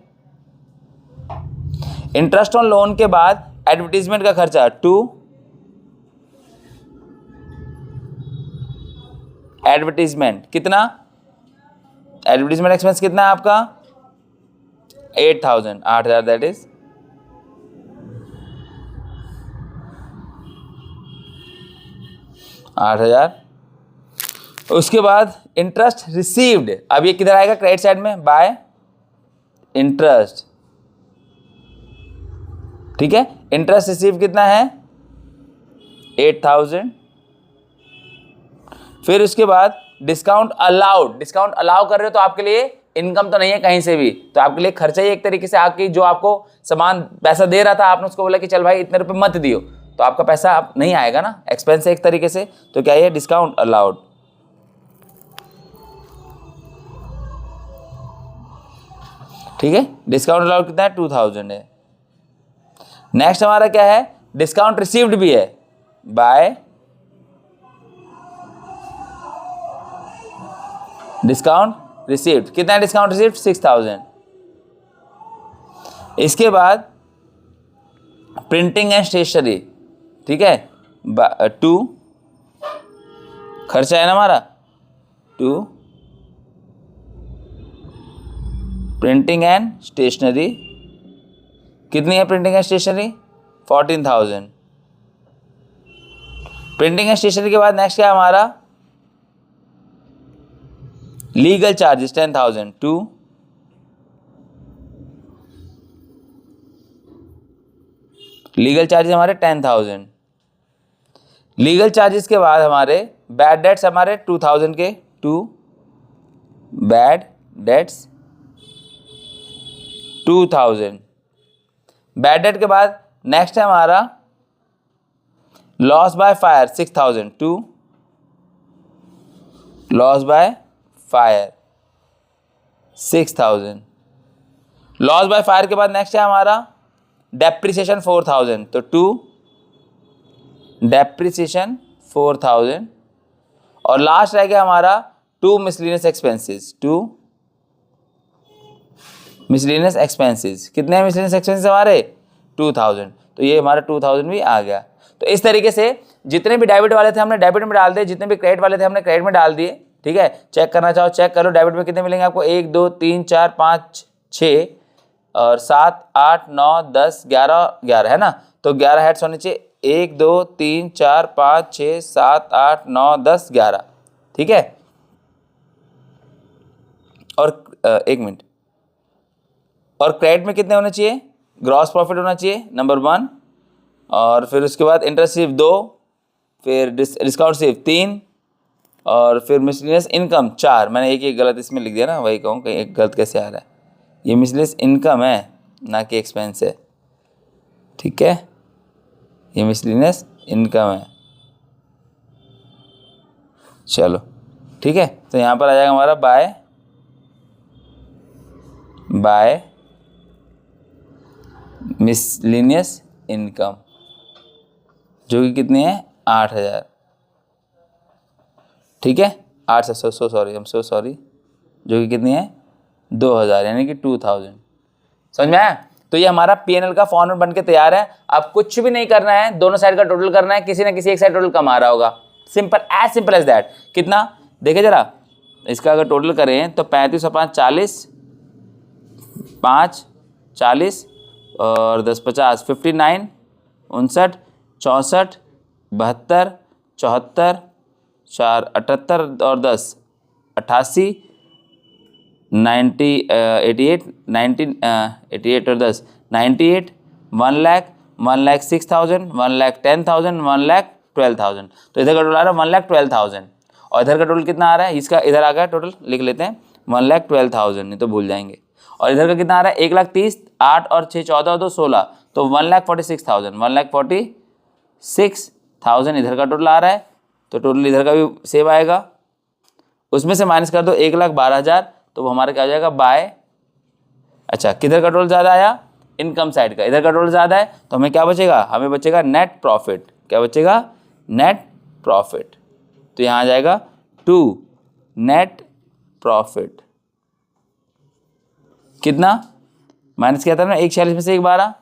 इंटरेस्ट ऑन लोन के बाद एडवर्टीजमेंट का खर्चा 2, एडवर्टीजमेंट कितना? एडवर्टीजमेंट एक्सपेंस कितना है आपका? 8000, 8000 दैट इज 8000। उसके बाद इंटरेस्ट रिसीव्ड, अब ये किधर आएगा? क्रेडिट साइड में, बाय इंटरेस्ट। ठीक है, इंटरेस्ट रिसीव कितना है? 8000। फिर उसके बाद डिस्काउंट अलाउड, डिस्काउंट अलाउ कर रहे हो तो आपके लिए इनकम तो नहीं है कहीं से भी, तो आपके लिए खर्चा ही एक तरीके से आपकी, जो आपको सामान पैसा दे रहा था आपने उसको बोला कि चल भाई इतने रुपए मत दियो, तो आपका पैसा आप नहीं आएगा ना, एक्सपेंस है एक तरीके से। तो क्या है? Discount allowed. ठीक है, डिस्काउंट अलाउड कितना है? 2000 है। नेक्स्ट हमारा क्या है? डिस्काउंट रिसीव्ड भी है, बाय डिस्काउंट रिसीव्ड। कितना है डिस्काउंट रिसीव्ड? 6000। इसके बाद प्रिंटिंग एंड स्टेशनरी, ठीक है, 2 खर्चा है ना हमारा, 2 प्रिंटिंग एंड स्टेशनरी। कितनी है printing and stationery? 14000। Printing and stationery के बाद नेक्स्ट क्या है हमारा? लीगल चार्जेस 10,000, 2 लीगल चार्जेस हमारे 10,000। लीगल चार्जेस के बाद हमारे बैड डेट्स हमारे 2000 के, 2 बैड डेट्स 2000। बैड डेट के बाद नेक्स्ट है हमारा loss by fire 6000, 2 loss by fire 6000। Loss by fire के बाद नेक्स्ट है हमारा डेप्रिसिएशन 4000, तो 2 डेप्रिसिएशन 4000। और लास्ट रह गया हमारा 2 मिसलेनियस एक्सपेंसेस, 2 मिसलेनियस एक्सपेंसेस। कितने हैं मिसलेनियस एक्सपेंसेस हमारे? 2000। तो ये हमारा 2000 भी आ गया। तो इस तरीके से जितने भी डेबिट वाले थे हमने डेबिट में डाल दिए, जितने भी क्रेडिट वाले थे हमने क्रेडिट में डाल दिए। ठीक है, चेक करना चाहो चेक करो, डेबिट में कितने मिलेंगे आपको? 1 2 3 4 5 6 और 7 8 9 10 11 11 है ना, तो 11 हेड्स होने चाहिए। 1 2 3 4 5 6 7 8 9 10 11। ठीक है, और 1 मिनट, और क्रेडिट में कितने होने चाहिए? ग्रॉस प्रॉफिट होना चाहिए नंबर 1, और फिर उसके बाद इंटरेस्ट सिर्फ 2, फिर डिस्काउंट सिर्फ 3, और फिर मिसलेनियस इनकम 4। मैंने एक गलत इसमें लिख दिया ना, वही कहूँ कहीं एक गलत कैसे आ रहा है। ये मिसलेनियस इनकम है ना कि एक्सपेंस है। ठीक है, ये मिसलेनियस इनकम है। चलो ठीक है, तो यहाँ पर आ जाएगा हमारा बाय मिसलेनियस इनकम, जो कि कितनी है? 8000। ठीक है, 8 सौ sorry, I am so sorry, जो कि कितनी है? 2000, यानी कि 2000। समझ में आया? तो ये हमारा पीएनएल का फॉर्मेट बन के तैयार है। अब कुछ भी नहीं करना है, दोनों साइड का टोटल करना है, किसी ना किसी एक साइड टोटल कम आ रहा होगा। Simple as that. कितना देखे जरा, इसका अगर टोटल करें तो 35 और 5 40, 5 40 और 10 50, 59 59 64 72 74 4 78 और 10 88 90 88 19 88 और 10 98 1 लाख 1,06,000 1,10,000 1,12,000। तो इधर का टोटल आ रहा है 1,12,000, और इधर का टोटल कितना आ रहा है? इसका इधर आ गया टोटल, लिख लेते हैं 1,12,000, नहीं तो भूल जाएंगे। और इधर का कितना आ रहा है? 1,30,000, 8 और 6 14 और 2 16, तो 1,46,000 1,46,000 इधर का टोटल आ रहा है। तो टोटल इधर का भी सेम आएगा, उसमें से माइनस कर दो 1,12,000, तो वो हमारा क्या हो जाएगा? बाय, अच्छा किधर का टोटल ज़्यादा आया? इनकम साइड का। इधर का टोटल ज़्यादा है तो हमें क्या बचेगा? हमें बचेगा नेट प्रॉफिट। क्या बचेगा? Net profit. तो यहाँ आ जाएगा 2 नेट प्रॉफिट। कितना माइनस किया था ना, 146 में से 112,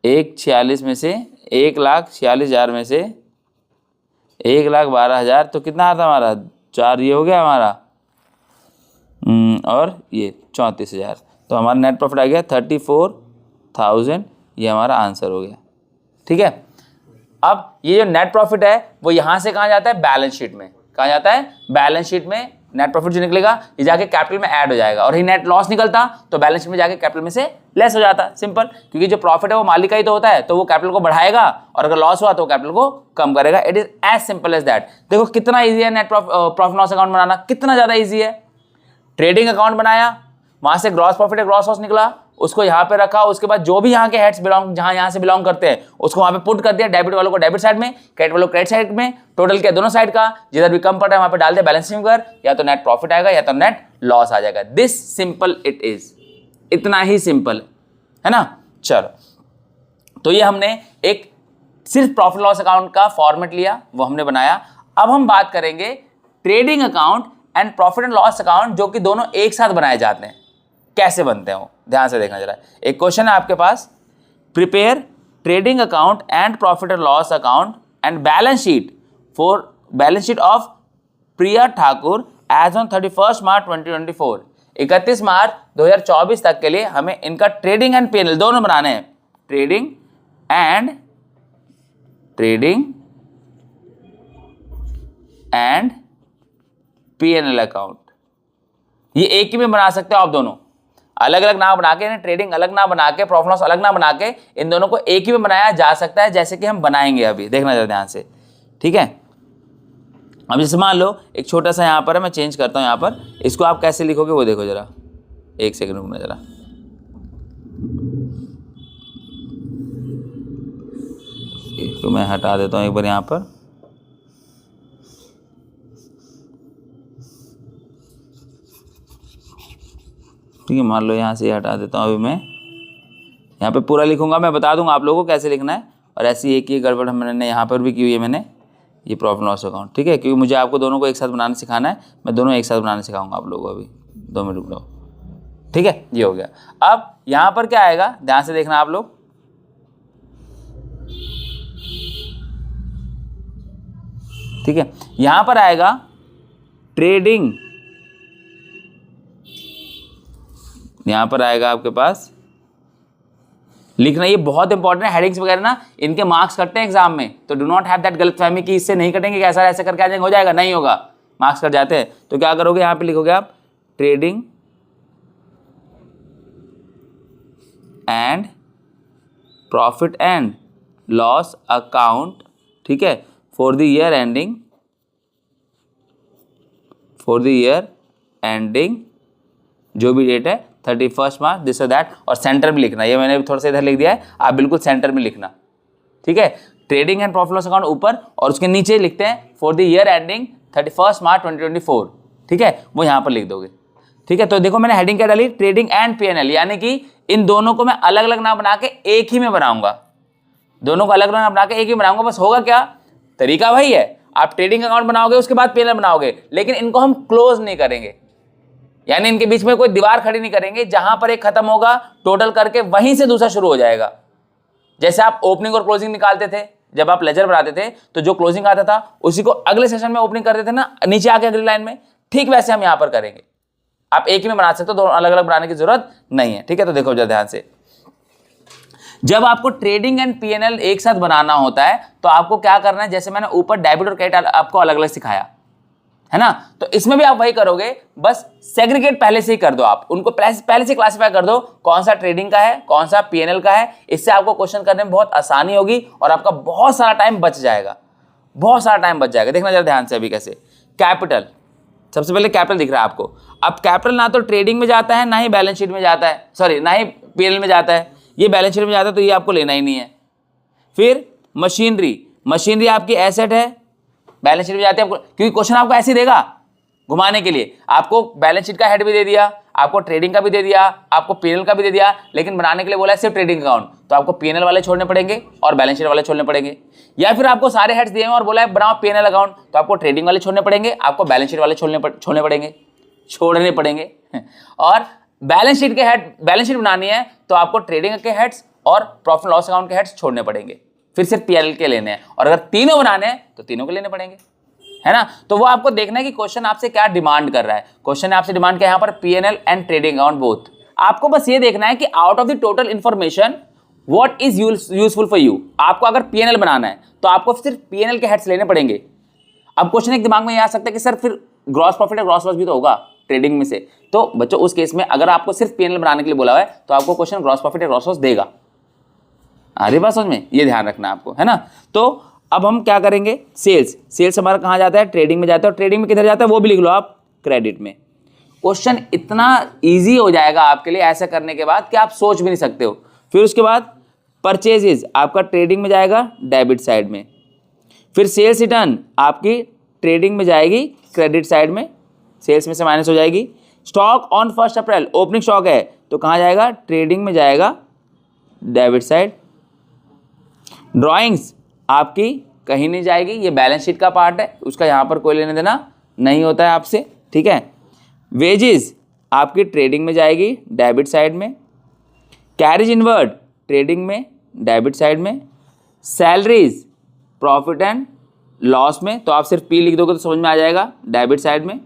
146 में से 1,46,000 में से 1,12,000, तो कितना आता हमारा 4, ये हो गया हमारा, और ये 34,000, तो हमारा नेट प्रॉफिट आ गया 34,000, ये हमारा आंसर हो गया। ठीक है, अब ये जो नेट प्रॉफिट है वो यहाँ से कहाँ जाता है, बैलेंस शीट में। कहाँ जाता है, बैलेंस शीट में। नेट प्रॉफिट जो निकलेगा ये जाके कैपिटल में ऐड हो जाएगा, और ये नेट लॉस निकलता तो बैलेंस शीट में जाके कैपिटल में से लेस हो जाता। सिंपल, क्योंकि जो प्रॉफिट है वो मालिक का ही तो होता है, तो वो कैपिटल को बढ़ाएगा, और अगर लॉस हुआ तो कैपिटल को कम करेगा। It is as simple as that. देखो कितना ईजी है नेट प्रॉफिट लॉस अकाउंट बनाना, कितना ज्यादा ईजी है। ट्रेडिंग अकाउंट बनाया, वहां से ग्रॉस प्रॉफिट है ग्रॉस लॉस निकला, उसको यहाँ पे रखा, उसके बाद जो भी यहाँ के हेड्स बिलोंग, जहां यहाँ से बिलोंग करते हैं उसको वहां पे पुट कर दिया, डेबिट वालों को डेबिट साइड में, क्रेडिट वालों को क्रेडिट साइड में, टोटल के दोनों साइड का, जिधर भी कम पड़ रहा है वहां पे डाल दे बैलेंस शीट कर, या तो नेट प्रॉफिट आएगा या तो नेट लॉस आ जाएगा। दिस सिंपल इट इज, इतना ही सिंपल है ना। चलो, तो ये हमने एक सिर्फ प्रॉफिट लॉस अकाउंट का फॉर्मेट लिया, वो हमने बनाया। अब हम बात करेंगे trading account and profit and loss account, जो कि दोनों एक साथ बनाए जाते हैं। कैसे बनते हैं वो ध्यान से देखना जरा। एक क्वेश्चन है आपके पास, prepare trading account and profit and loss account and balance sheet of Priya Thakur as on 31 मार्च 2024। 31 मार्च 2024 तक के लिए हमें इनका ट्रेडिंग एंड पीएनएल दोनों बनाने हैं। ट्रेडिंग एंड पीएनएल अकाउंट, ये एक ही में बना सकते हो आप दोनों, अलग अलग ना बना के, ट्रेडिंग अलग ना बना के, प्रॉफिट लॉस अलग ना बना के, इन दोनों को एक ही में बनाया जा सकता है, जैसे कि हम बनाएंगे अभी। देखना जरा ध्यान से, ठीक है। अब जैसे मान लो एक छोटा सा यहाँ पर है, मैं चेंज करता हूँ यहाँ पर, इसको आप कैसे लिखोगे वो देखो जरा, एक सेकंड रुकना जरा। इसको मैं हटा देता हूँ एक बार यहाँ पर, ठीक है। मान लो यहाँ से हटा देता हूँ, अभी मैं यहाँ पे पूरा लिखूंगा, मैं बता दूंगा आप लोगों को कैसे लिखना है। और ऐसी एक ही गड़बड़ मैंने यहाँ पर भी की हुई है, मैंने ये प्रॉफिट लॉस अकाउंट, ठीक है, क्योंकि मुझे आपको दोनों को एक साथ बनाना सिखाना है। मैं दोनों एक साथ बनाने सिखाऊंगा आप लोगों को, अभी 2 मिनट रुक जाओ, ठीक है। ये हो गया। अब यहाँ पर क्या आएगा, ध्यान से देखना आप लोग, ठीक है। यहाँ पर आएगा ट्रेडिंग, यहाँ पर आएगा आपके पास लिखना, ये बहुत इंपॉर्टेंट है। हेडिंग्स वगैरह ना इनके मार्क्स कटते हैं एग्जाम में, तो डू नॉट हैव दैट गलतफहमी कि इससे नहीं कटेंगे, कि ऐसा ऐसे करके आ जाएंगे, हो जाएगा, नहीं होगा, मार्क्स कट जाते हैं। तो क्या करोगे, यहाँ पे लिखोगे आप trading and profit and loss account, ठीक है, फॉर द ईयर एंडिंग जो भी डेट है 31 मार्च दिस और दैट, और सेंटर में लिखना, ये मैंने थोड़ा सा इधर लिख दिया है, आप बिल्कुल सेंटर में लिखना, ठीक है। Trading and profit loss account ऊपर, और उसके नीचे लिखते हैं फॉर द ईयर एंडिंग 31 मार्च 2024, ठीक है, वो यहाँ पर लिख दोगे, ठीक है। तो देखो मैंने हेडिंग क्या डाली, ट्रेडिंग एंड पीएनएल, यानी कि इन दोनों को मैं अलग अलग ना बना के एक ही में बनाऊंगा, दोनों को अलग अलग ना बना के एक ही बनाऊंगा। बस होगा क्या, तरीका वही है, आप ट्रेडिंग अकाउंट बनाओगे उसके बाद पीएनएल बनाओगे, लेकिन इनको हम क्लोज नहीं करेंगे, यानी इनके बीच में कोई दीवार खड़ी नहीं करेंगे, जहां पर एक खत्म होगा टोटल करके वहीं से दूसरा शुरू हो जाएगा। जैसे आप ओपनिंग और क्लोजिंग निकालते थे, जब आप लेजर बनाते थे तो जो क्लोजिंग आता था उसी को अगले सेशन में ओपनिंग करते थे ना, नीचे आके अगली लाइन में, ठीक वैसे हम यहां पर करेंगे। आप एक ही में बना सकते हो, दोनों अलग अलग बनाने की जरूरत नहीं है, ठीक है। तो देखो जरा ध्यान से, जब आपको ट्रेडिंग एंड पीएनएल एक साथ बनाना होता है तो आपको क्या करना है, जैसे मैंने ऊपर डेबिट और क्रेडिट आपको अलग अलग सिखाया है ना, तो इसमें भी आप वही करोगे, बस सेग्रीगेट पहले से ही कर दो, आप उनको पहले से क्लासिफाई कर दो, कौन सा ट्रेडिंग का है, कौन सा पीएनएल का है। इससे आपको क्वेश्चन करने में बहुत आसानी होगी और आपका बहुत सारा टाइम बच जाएगा, बहुत सारा टाइम बच जाएगा। देखना जरा ध्यान से, अभी कैसे, कैपिटल, सबसे पहले कैपिटल दिख रहा है आपको। अब कैपिटल ना तो ट्रेडिंग में जाता है, ना ही बैलेंस शीट में जाता है, सॉरी ना ही पीएनएल में जाता है, ये बैलेंस शीट में जाता है, तो ये आपको लेना ही नहीं है। फिर मशीनरी आपकी एसेट है, बैलेंस शीट में जाते हैं, क्योंकि क्वेश्चन आपको ऐसे ही देगा घुमाने के लिए, आपको बैलेंस शीट का हेड भी दे दिया, आपको ट्रेडिंग का भी दे दिया, आपको पीएनएल का भी दे दिया, लेकिन बनाने के लिए बोला है सिर्फ ट्रेडिंग अकाउंट, तो आपको पीएनएल वाले छोड़ने पड़ेंगे और बैलेंस शीट वाले छोड़ने पड़ेंगे। या फिर आपको सारे हेड्स दिए हैं और बोला है बनाओ पीएनएल अकाउंट, तो आपको ट्रेडिंग वाले छोड़ने पड़ेंगे, आपको बैलेंस शीट वाले छोड़ने पड़ेंगे। और बैलेंस शीट के हेड, बैलेंस शीट बनानी है तो आपको ट्रेडिंग के हेड्स और प्रॉफिट लॉस अकाउंट के हेड्स छोड़ने पड़ेंगे, फिर सिर्फ पीएल के लेने हैं, और अगर तीनों बनाने हैं तो तीनों के लेने पड़ेंगे, है ना। तो वो आपको देखना है कि क्वेश्चन आपसे क्या डिमांड कर रहा है। क्वेश्चन ने आपसे डिमांड किया यहाँ पर PNL and trading account both. आपको बस ये देखना है कि out of the total information what is useful for you. आपको अगर पीएनएल बनाना है तो आपको सिर्फ पीएनएल के हेड्स लेने पड़ेंगे। अब क्वेश्चन एक दिमाग में ये आ सकता है कि सर फिर ग्रॉस प्रॉफिट और ग्रॉस लॉस भी तो होगा ट्रेडिंग में से, तो बच्चों उस केस में अगर आपको सिर्फ पीएनएल बनाने के लिए बोला हुआ है तो आपको क्वेश्चन ग्रॉस प्रॉफिट या ग्रॉस लॉस देगा। आ रही बात समझ में, ये ध्यान रखना आपको, है ना। तो अब हम क्या करेंगे, सेल्स हमारा कहाँ जाता है, ट्रेडिंग में जाता है, और ट्रेडिंग में किधर जाता है वो भी लिख लो आप, क्रेडिट में। क्वेश्चन इतना इजी हो जाएगा आपके लिए ऐसा करने के बाद कि आप सोच भी नहीं सकते हो। फिर उसके बाद परचेजेस आपका ट्रेडिंग में जाएगा डेबिट साइड में, फिर सेल्स रिटर्न आपकी ट्रेडिंग में जाएगी क्रेडिट साइड में, सेल्स में से माइनस हो जाएगी। Stock on 1 April opening stock है तो कहाँ जाएगा, ट्रेडिंग में जाएगा डेबिट साइड। ड्राइंग्स आपकी कहीं नहीं जाएगी, ये बैलेंस शीट का पार्ट है, उसका यहाँ पर कोई लेने देना नहीं होता है आपसे, ठीक है। वेजेस आपकी ट्रेडिंग में जाएगी डेबिट साइड में, कैरेज इनवर्ड ट्रेडिंग में डेबिट साइड में, सैलरीज प्रॉफिट एंड लॉस में, तो आप सिर्फ पी लिख दोगे तो समझ में आ जाएगा, डेबिट साइड में।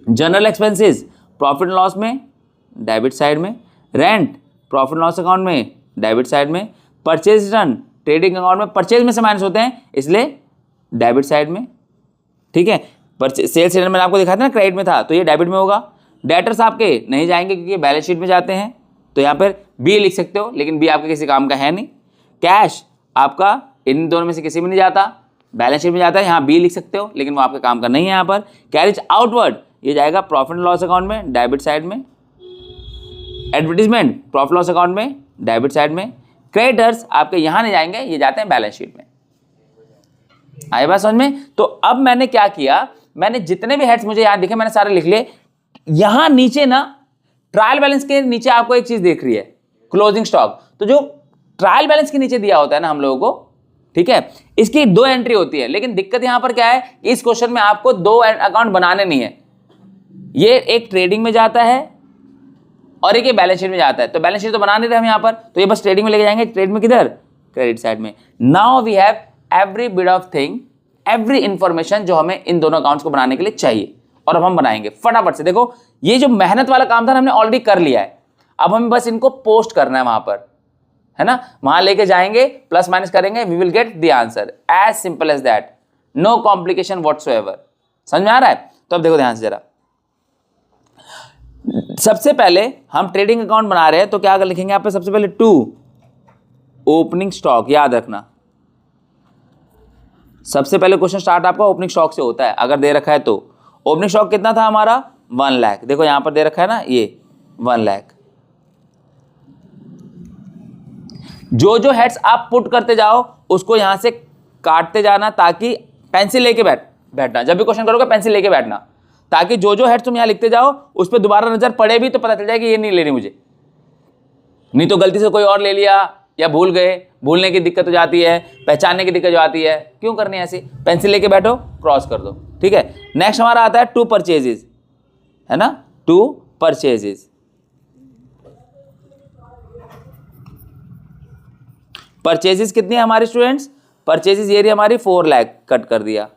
General expenses profit and loss में डेबिट साइड में, रेंट प्रॉफिट लॉस अकाउंट में डेबिट साइड में, परचेज रिटर्न ट्रेडिंग अकाउंट में परचेज में से माइनस होते हैं इसलिए डेबिट साइड में, ठीक है। सेल्स रिटर्न मैंने आपको दिखाया था ना क्रेडिट में था, तो ये डेबिट में होगा। डेटर्स आपके नहीं जाएंगे क्योंकि बैलेंस शीट में जाते हैं, तो यहाँ पर बी लिख सकते हो, लेकिन बी आपके किसी काम का है नहीं। कैश आपका इन दोनों में से किसी में नहीं जाता, बैलेंस शीट में जाता है, यहाँ बी लिख सकते हो, लेकिन वो आपके काम का नहीं है यहाँ पर। कैरेज आउटवर्ड ये जाएगा प्रॉफिट एंड लॉस अकाउंट में डेबिट साइड में, एडवर्टीजमेंट प्रॉफिट लॉस अकाउंट में डेबिट साइड में। क्रेडिटर्स आपके यहाँ नहीं जाएंगे, ये जाते हैं बैलेंस शीट में। आई बात समझ में। तो अब मैंने क्या किया, मैंने जितने भी हेड्स मुझे यहाँ दिखे मैंने सारे लिख लिए। यहाँ नीचे ना ट्रायल बैलेंस के नीचे आपको एक चीज देख रही है, क्लोजिंग स्टॉक। तो जो ट्रायल बैलेंस के नीचे दिया होता है ना हम लोगों को, ठीक है, इसकी 2 एंट्री होती है, लेकिन दिक्कत यहां पर क्या है, इस क्वेश्चन में आपको 2 अकाउंट बनाने नहीं है। ये एक ट्रेडिंग में जाता है और एक ये बैलेंस शीट में जाता है, तो बैलेंस शीट तो बना नहीं रहे हम यहाँ पर, तो ये बस ट्रेडिंग में लेके जाएंगे। ट्रेड में किधर, क्रेडिट साइड में। Now we have every bit of thing, every information जो हमें इन दोनों अकाउंट्स को बनाने के लिए चाहिए, और अब हम बनाएंगे फटाफट से। देखो ये जो मेहनत वाला काम था हमने ऑलरेडी कर लिया है, अब हमें बस इनको पोस्ट करना है वहां पर, है ना। वहां लेके जाएंगे, प्लस माइनस करेंगे, we will get the answer, as simple as that, no complication whatsoever. समझ में आ रहा है। तो अब देखो ध्यान से जरा, सबसे पहले हम ट्रेडिंग अकाउंट बना रहे हैं, तो क्या लिखेंगे आप पे, सबसे पहले 2 ओपनिंग स्टॉक, याद रखना सबसे पहले क्वेश्चन स्टार्ट आपका ओपनिंग स्टॉक से होता है अगर दे रखा है तो। ओपनिंग स्टॉक कितना था हमारा, 1 लाख, देखो यहां पर दे रखा है ना ये 1 लाख। जो जो हेड्स आप पुट करते जाओ उसको यहां से काटते जाना, ताकि पेंसिल लेके बैठना, जब भी क्वेश्चन करोगे पेंसिल लेके बैठना, ताकि जो जो हेड्स तुम यहां लिखते जाओ उस पर दोबारा नजर पड़े भी तो पता चल जाए कि ये नहीं लेनी मुझे, नहीं तो गलती से कोई और ले लिया या भूल गए, भूलने की दिक्कत हो जाती है, पहचानने की दिक्कत जो आती है। क्यों करनी है ऐसी, पेंसिल लेके बैठो, क्रॉस कर दो, ठीक है। नेक्स्ट हमारा आता है 2 परचेजेस, है ना, 2 परचेजेस। परचेजेस कितनी है हमारे स्टूडेंट्स, परचेजेस ये रही हमारी 4 लाख, कट कर दिया।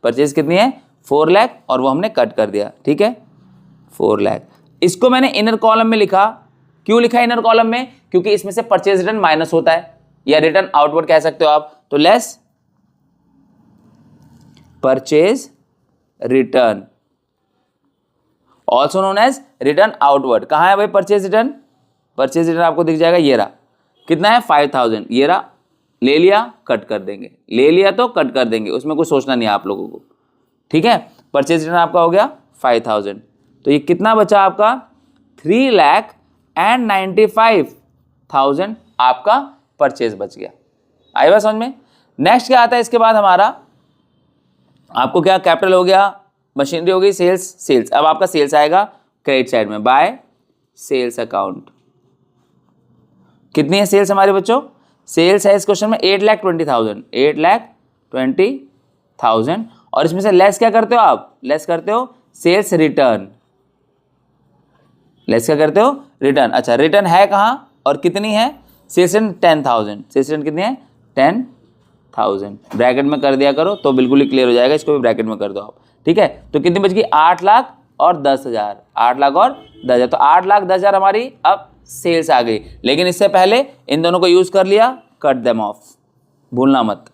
परचेज कितनी है 4 लाख, और वो हमने कट कर दिया, ठीक है 4 लाख। इसको मैंने इनर कॉलम में लिखा, क्यों लिखा इनर कॉलम में, क्योंकि इसमें से परचेज रिटर्न माइनस होता है, या रिटर्न आउटवर्ड कह सकते हो आप, तो less purchase return, also known as return outward. कहां है भाई परचेज रिटर्न, परचेज रिटर्न आपको दिख जाएगा, ये रहा, कितना है 5000, ये रहा, ले लिया कट कर देंगे, ले लिया तो कट कर देंगे, उसमें कुछ सोचना नहीं है आप लोगों को, ठीक है। परचेज रिटर्न आपका हो गया 5000, तो ये कितना बचा आपका 3,95,000 आपका परचेज बच गया। आई बात समझ में। नेक्स्ट क्या आता है इसके बाद हमारा, आपको क्या, कैपिटल हो गया, मशीनरी हो गई, सेल्स। अब आपका सेल्स आएगा क्रेडिट साइड में, बाय सेल्स अकाउंट। कितनी है सेल्स हमारे बच्चों, सेल्स है इस क्वेश्चन में 8,20,000, 8,20,000, और इसमें से लेस क्या करते हो आप, लेस करते हो सेल्स रिटर्न, लेस क्या करते हो, रिटर्न। अच्छा रिटर्न है कहाँ और कितनी है, सेल्स रिटर्न 10,000, सेल्स रिटर्न कितनी है 10,000, ब्रैकेट में कर दिया करो तो बिल्कुल ही क्लियर हो जाएगा, इसको भी ब्रैकेट में कर दो आप, ठीक है। तो कितनी बच गई, 8 लाख और 10,000, 8 लाख और 10,000, तो 8 लाख 10,000 हमारी अब सेल्स आ गई। लेकिन इससे पहले इन दोनों को यूज कर लिया, कट देम ऑफ, भूलना मत,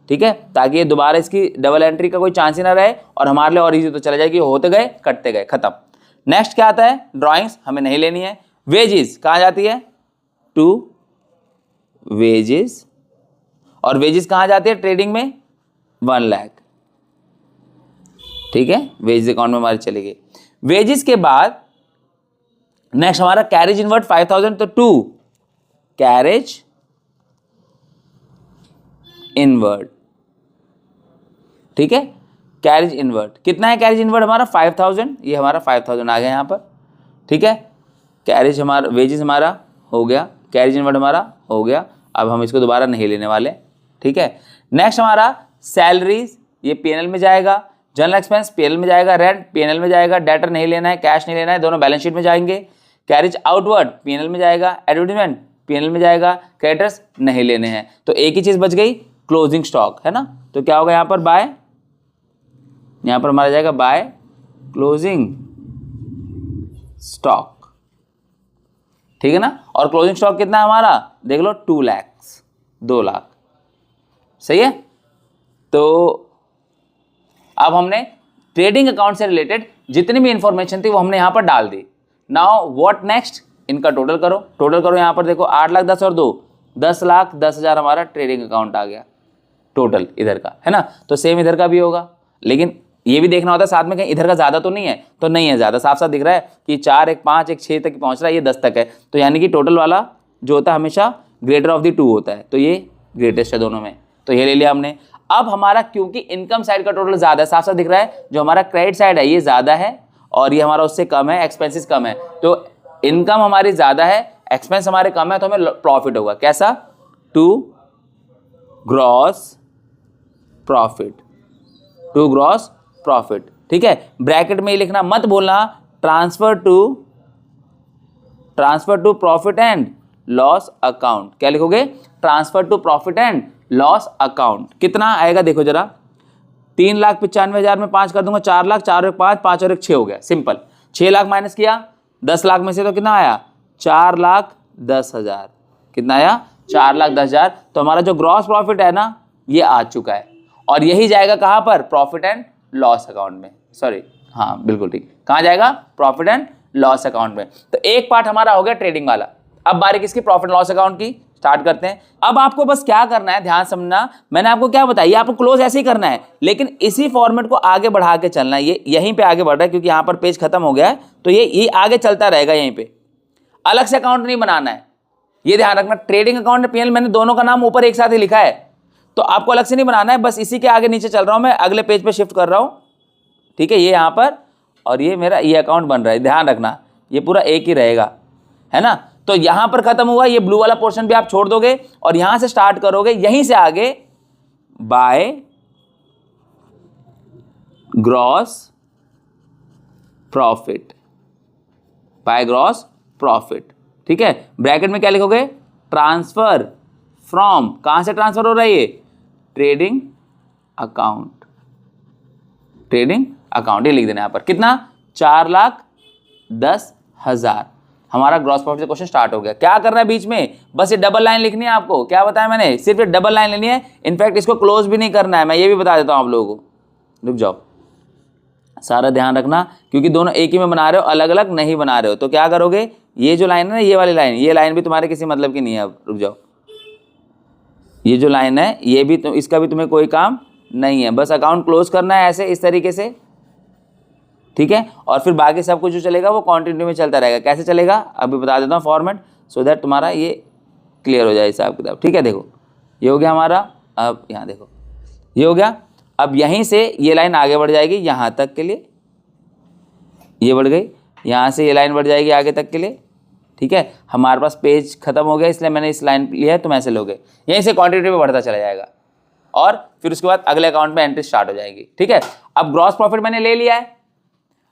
ठीक है, ताकि ये दोबारा इसकी डबल एंट्री का कोई चांस ही ना रहे और हमारे लिए और इजी तो चला जाए कि होते गए कटते गए, खत्म। नेक्स्ट क्या आता है, ड्राइंग्स हमें नहीं लेनी है। वेजेस कहाँ जाती है, टू वेजेस, और वेजेस कहाँ जाती है, ट्रेडिंग में 1 लाख, ठीक है, वेजेस अकाउंट में हमारी चली गई। वेजेस के बाद नेक्स्ट हमारा कैरेज इनवर्ड 5,000, तो 2 कैरेज इनवर्ड, ठीक है, कैरेज इनवर्ड कितना है, कैरेज इनवर्ड हमारा 5,000, ये हमारा 5,000 आ गया यहाँ पर, ठीक है। कैरेज हमारा, वेजेस हमारा हो गया, कैरेज इनवर्ड हमारा हो गया, अब हम इसको दोबारा नहीं लेने वाले, ठीक है। नेक्स्ट हमारा सैलरीज, ये पीएनएल में जाएगा, जनरल एक्सपेंस पीएनएल में जाएगा, रेंट पीएनएल में जाएगा, डेटर नहीं लेना है, कैश नहीं लेना है, दोनों बैलेंस शीट में जाएंगे। कैरेज आउटवर्ड पीएनएल में जाएगा, एडवर्टाइजमेंट पीएनएल में जाएगा, क्रेडिटर्स नहीं लेने हैं। तो एक ही चीज बच गई, क्लोजिंग स्टॉक, है ना। तो क्या होगा यहाँ पर, बाय, यहाँ पर हमारा जाएगा बाय क्लोजिंग स्टॉक, ठीक है ना। और क्लोजिंग स्टॉक कितना है हमारा, देख लो 2 लाख, 2 लाख, सही है। तो अब हमने ट्रेडिंग अकाउंट से रिलेटेड जितनी भी इंफॉर्मेशन थी वो हमने यहां पर डाल दी। नाउ व्हाट नेक्स्ट, इनका टोटल करो, टोटल करो, यहां पर देखो 8 लाख 10 और 2, 10 लाख 10,000 हमारा ट्रेडिंग अकाउंट आ गया टोटल इधर का, है ना। तो सेम इधर का भी होगा, लेकिन ये भी देखना होता है साथ में कहीं इधर का ज्यादा तो नहीं है, तो नहीं है ज्यादा, साफ साफ दिख रहा है कि 4 1 5 1 6 तक पहुंच रहा है, ये 10 तक है, तो यानी कि टोटल वाला जो होता है हमेशा ग्रेटर ऑफ द 2 होता है, तो ये ग्रेटेस्ट है दोनों में, तो ये ले लिया हमने। अब हमारा क्योंकि इनकम साइड का टोटल ज्यादा है, साफ साफ दिख रहा है, जो हमारा क्रेडिट साइड है ये ज्यादा है और ये हमारा उससे कम है, एक्सपेंसेस कम है, तो इनकम हमारी ज्यादा है, एक्सपेंस हमारे कम है, तो हमें प्रॉफिट होगा, कैसा, to gross profit, to gross profit, ठीक है। ब्रैकेट में ये लिखना मत बोलना, transfer to profit and loss account, क्या लिखोगे, transfer to profit and loss account. कितना आएगा देखो जरा, 3,95,000 में 5 कर दूंगा, 4 लाख, 4 और 1 5, 5 और 1 6 हो गया, सिंपल। 6 लाख माइनस किया 10 लाख में से, तो कितना आया, 4,10,000, कितना आया, 4,10,000। तो हमारा जो ग्रॉस प्रॉफिट है ना ये आ चुका है, और यही जाएगा कहां पर, प्रॉफिट एंड लॉस अकाउंट में, सॉरी हाँ बिल्कुल ठीक, कहां जाएगा, प्रॉफिट एंड लॉस अकाउंट में। तो एक पार्ट हमारा हो गया ट्रेडिंग वाला। अब बारी किसकी, प्रॉफिट लॉस अकाउंट की, स्टार्ट करते हैं। अब आपको बस क्या करना है, ध्यान समझना, मैंने आपको क्या बताया, आपको क्लोज ऐसे ही करना है, लेकिन इसी फॉर्मेट को आगे बढ़ा के चलना है। ये यहीं पे आगे बढ़ रहा है क्योंकि यहाँ पर पेज खत्म हो गया है, तो ये आगे चलता रहेगा, यहीं पे अलग से अकाउंट नहीं बनाना है, ये ध्यान रखना। ट्रेडिंग अकाउंट पीएनएल मैंने दोनों का नाम ऊपर एक साथ ही लिखा है, तो आपको अलग से नहीं बनाना है, बस इसी के आगे नीचे चल रहा हूं मैं, अगले पेज पे शिफ्ट कर रहा हूं, ठीक है। ये यहाँ पर और ये मेरा ये अकाउंट बन रहा है, ध्यान रखना ये पूरा एक ही रहेगा, है ना। तो यहां पर खत्म हुआ, ये ब्लू वाला पोर्शन भी आप छोड़ दोगे और यहां से स्टार्ट करोगे, यहीं से आगे by gross profit, by gross profit, ठीक है। ब्रैकेट में क्या लिखोगे, ट्रांसफर फ्रॉम, कहां से ट्रांसफर हो रहा है ये, ट्रेडिंग अकाउंट, ट्रेडिंग अकाउंट, ये लिख देना यहां पर, कितना, 4,10,000 हमारा ग्रॉस प्रॉफिट से क्वेश्चन स्टार्ट हो गया। क्या करना है बीच में, बस ये डबल लाइन लिखनी है आपको, क्या बताया मैंने, सिर्फ ये डबल लाइन लेनी है, इनफैक्ट इसको क्लोज भी नहीं करना है, मैं ये भी बता देता हूं आप लोगों को, रुक जाओ, सारा ध्यान रखना, क्योंकि दोनों एक ही में बना रहे हो, अलग अलग नहीं बना रहे हो। तो क्या करोगे, ये जो लाइन है ना, ये वाली लाइन, ये लाइन भी तुम्हारे किसी मतलब की नहीं है, अब रुक जाओ, ये जो लाइन है ये भी इसका भी तुम्हें कोई काम नहीं है, बस अकाउंट क्लोज करना है ऐसे, इस तरीके से, ठीक है। और फिर बाकी सब कुछ जो चलेगा वो कंटिन्यू में चलता रहेगा। कैसे चलेगा अभी बता देता हूँ फॉर्मेट, सो दैट तुम्हारा ये क्लियर हो जाए हिसाब किताब, ठीक है। देखो ये हो गया हमारा, अब यहाँ देखो ये हो गया, अब यहीं से ये लाइन आगे बढ़ जाएगी यहाँ तक के लिए, ये बढ़ गई, यहाँ से ये लाइन बढ़ जाएगी आगे तक के लिए, ठीक है। हमारे पास पेज खत्म हो गया इसलिए मैंने इस लाइन लिया है, तुम ऐसे लोगे, यहीं से क्वांटिटी में बढ़ता चला जाएगा और फिर उसके बाद अगले अकाउंट में एंट्री स्टार्ट हो जाएगी, ठीक है। अब ग्रॉस प्रॉफिट मैंने ले लिया है,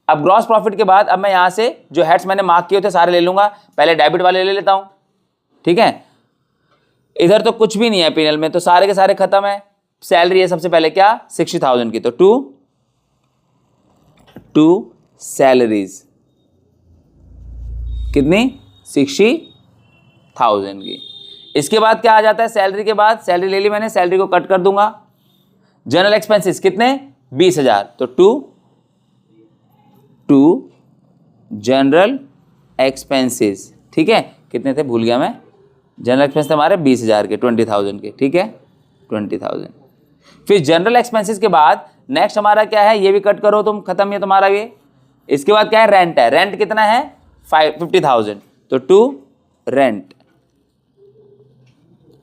अब ग्रॉस प्रॉफिट के बाद अब मैं यहां से जो हेड्स मैंने मार्क किए थे सारे ले लूंगा, पहले डेबिट वाले ले लेता हूं, ठीक है। इधर तो कुछ भी नहीं है P&L में, तो सारे के सारे खत्म है। सैलरी है सबसे पहले क्या 60,000 की, तो टू सैलरीज कितनी 60,000 की। इसके बाद क्या आ जाता है, सैलरी के बाद सैलरी ले ली मैंने, सैलरी को कट कर दूंगा। जनरल एक्सपेंसेस कितने 20,000, तो टू जनरल एक्सपेंसेस, ठीक है। कितने थे भूल गया मैं, जनरल एक्सपेंस थे हमारे 20,000 के, 20,000 के, ठीक है 20,000। फिर जनरल एक्सपेंसेस के बाद नेक्स्ट हमारा क्या है, ये भी कट करो तुम, खत्म है तुम्हारा ये। इसके बाद क्या है, रेंट है। रेंट कितना है 50,000, तो टू रेंट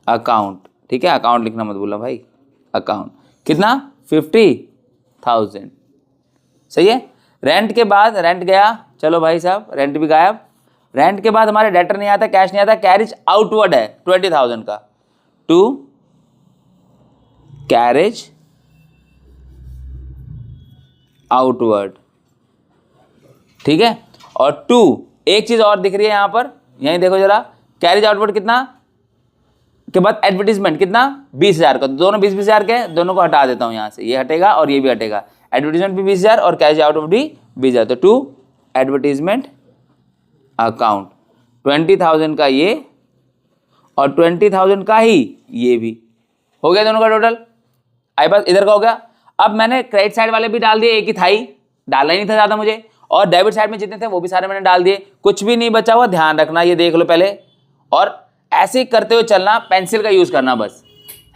अकाउंट, ठीक है। अकाउंट लिखना मत भूलना भाई, अकाउंट कितना 50,000, सही है। रेंट के बाद रेंट गया, चलो भाई साहब रेंट भी गायब। रेंट के बाद हमारे डेटर नहीं आता, कैश नहीं आता, कैरेज आउटवर्ड है 20,000 का, टू कैरेज आउटवर्ड, ठीक है। और टू एक चीज और दिख रही है यहां पर, यहीं देखो जरा, कैरेज आउटवर्ड कितना के बाद एडवर्टीजमेंट कितना 20,000 का, दोनों 20,000 के, दोनों को हटा देता हूं यहां से, ये हटेगा और ये भी हटेगा। एडवर्टीजमेंट भी 20,000 और कैरेज आउटवर्ड भी 20,000, तो टू एडवर्टीजमेंट अकाउंट 20,000 का ये और 20,000 का ही ये भी हो गया, दोनों का टोटल। आई बस इधर का हो गया। अब मैंने क्रेडिट साइड वाले भी डाल दिए, एक ही था ही, डालना ही नहीं था ज्यादा मुझे, और डेबिट साइड में जितने थे वो भी सारे मैंने डाल दिए, कुछ भी नहीं बचा हुआ, ध्यान रखना, ये देख लो पहले। और ऐसे ही करते हुए चलना, पेंसिल का यूज करना बस,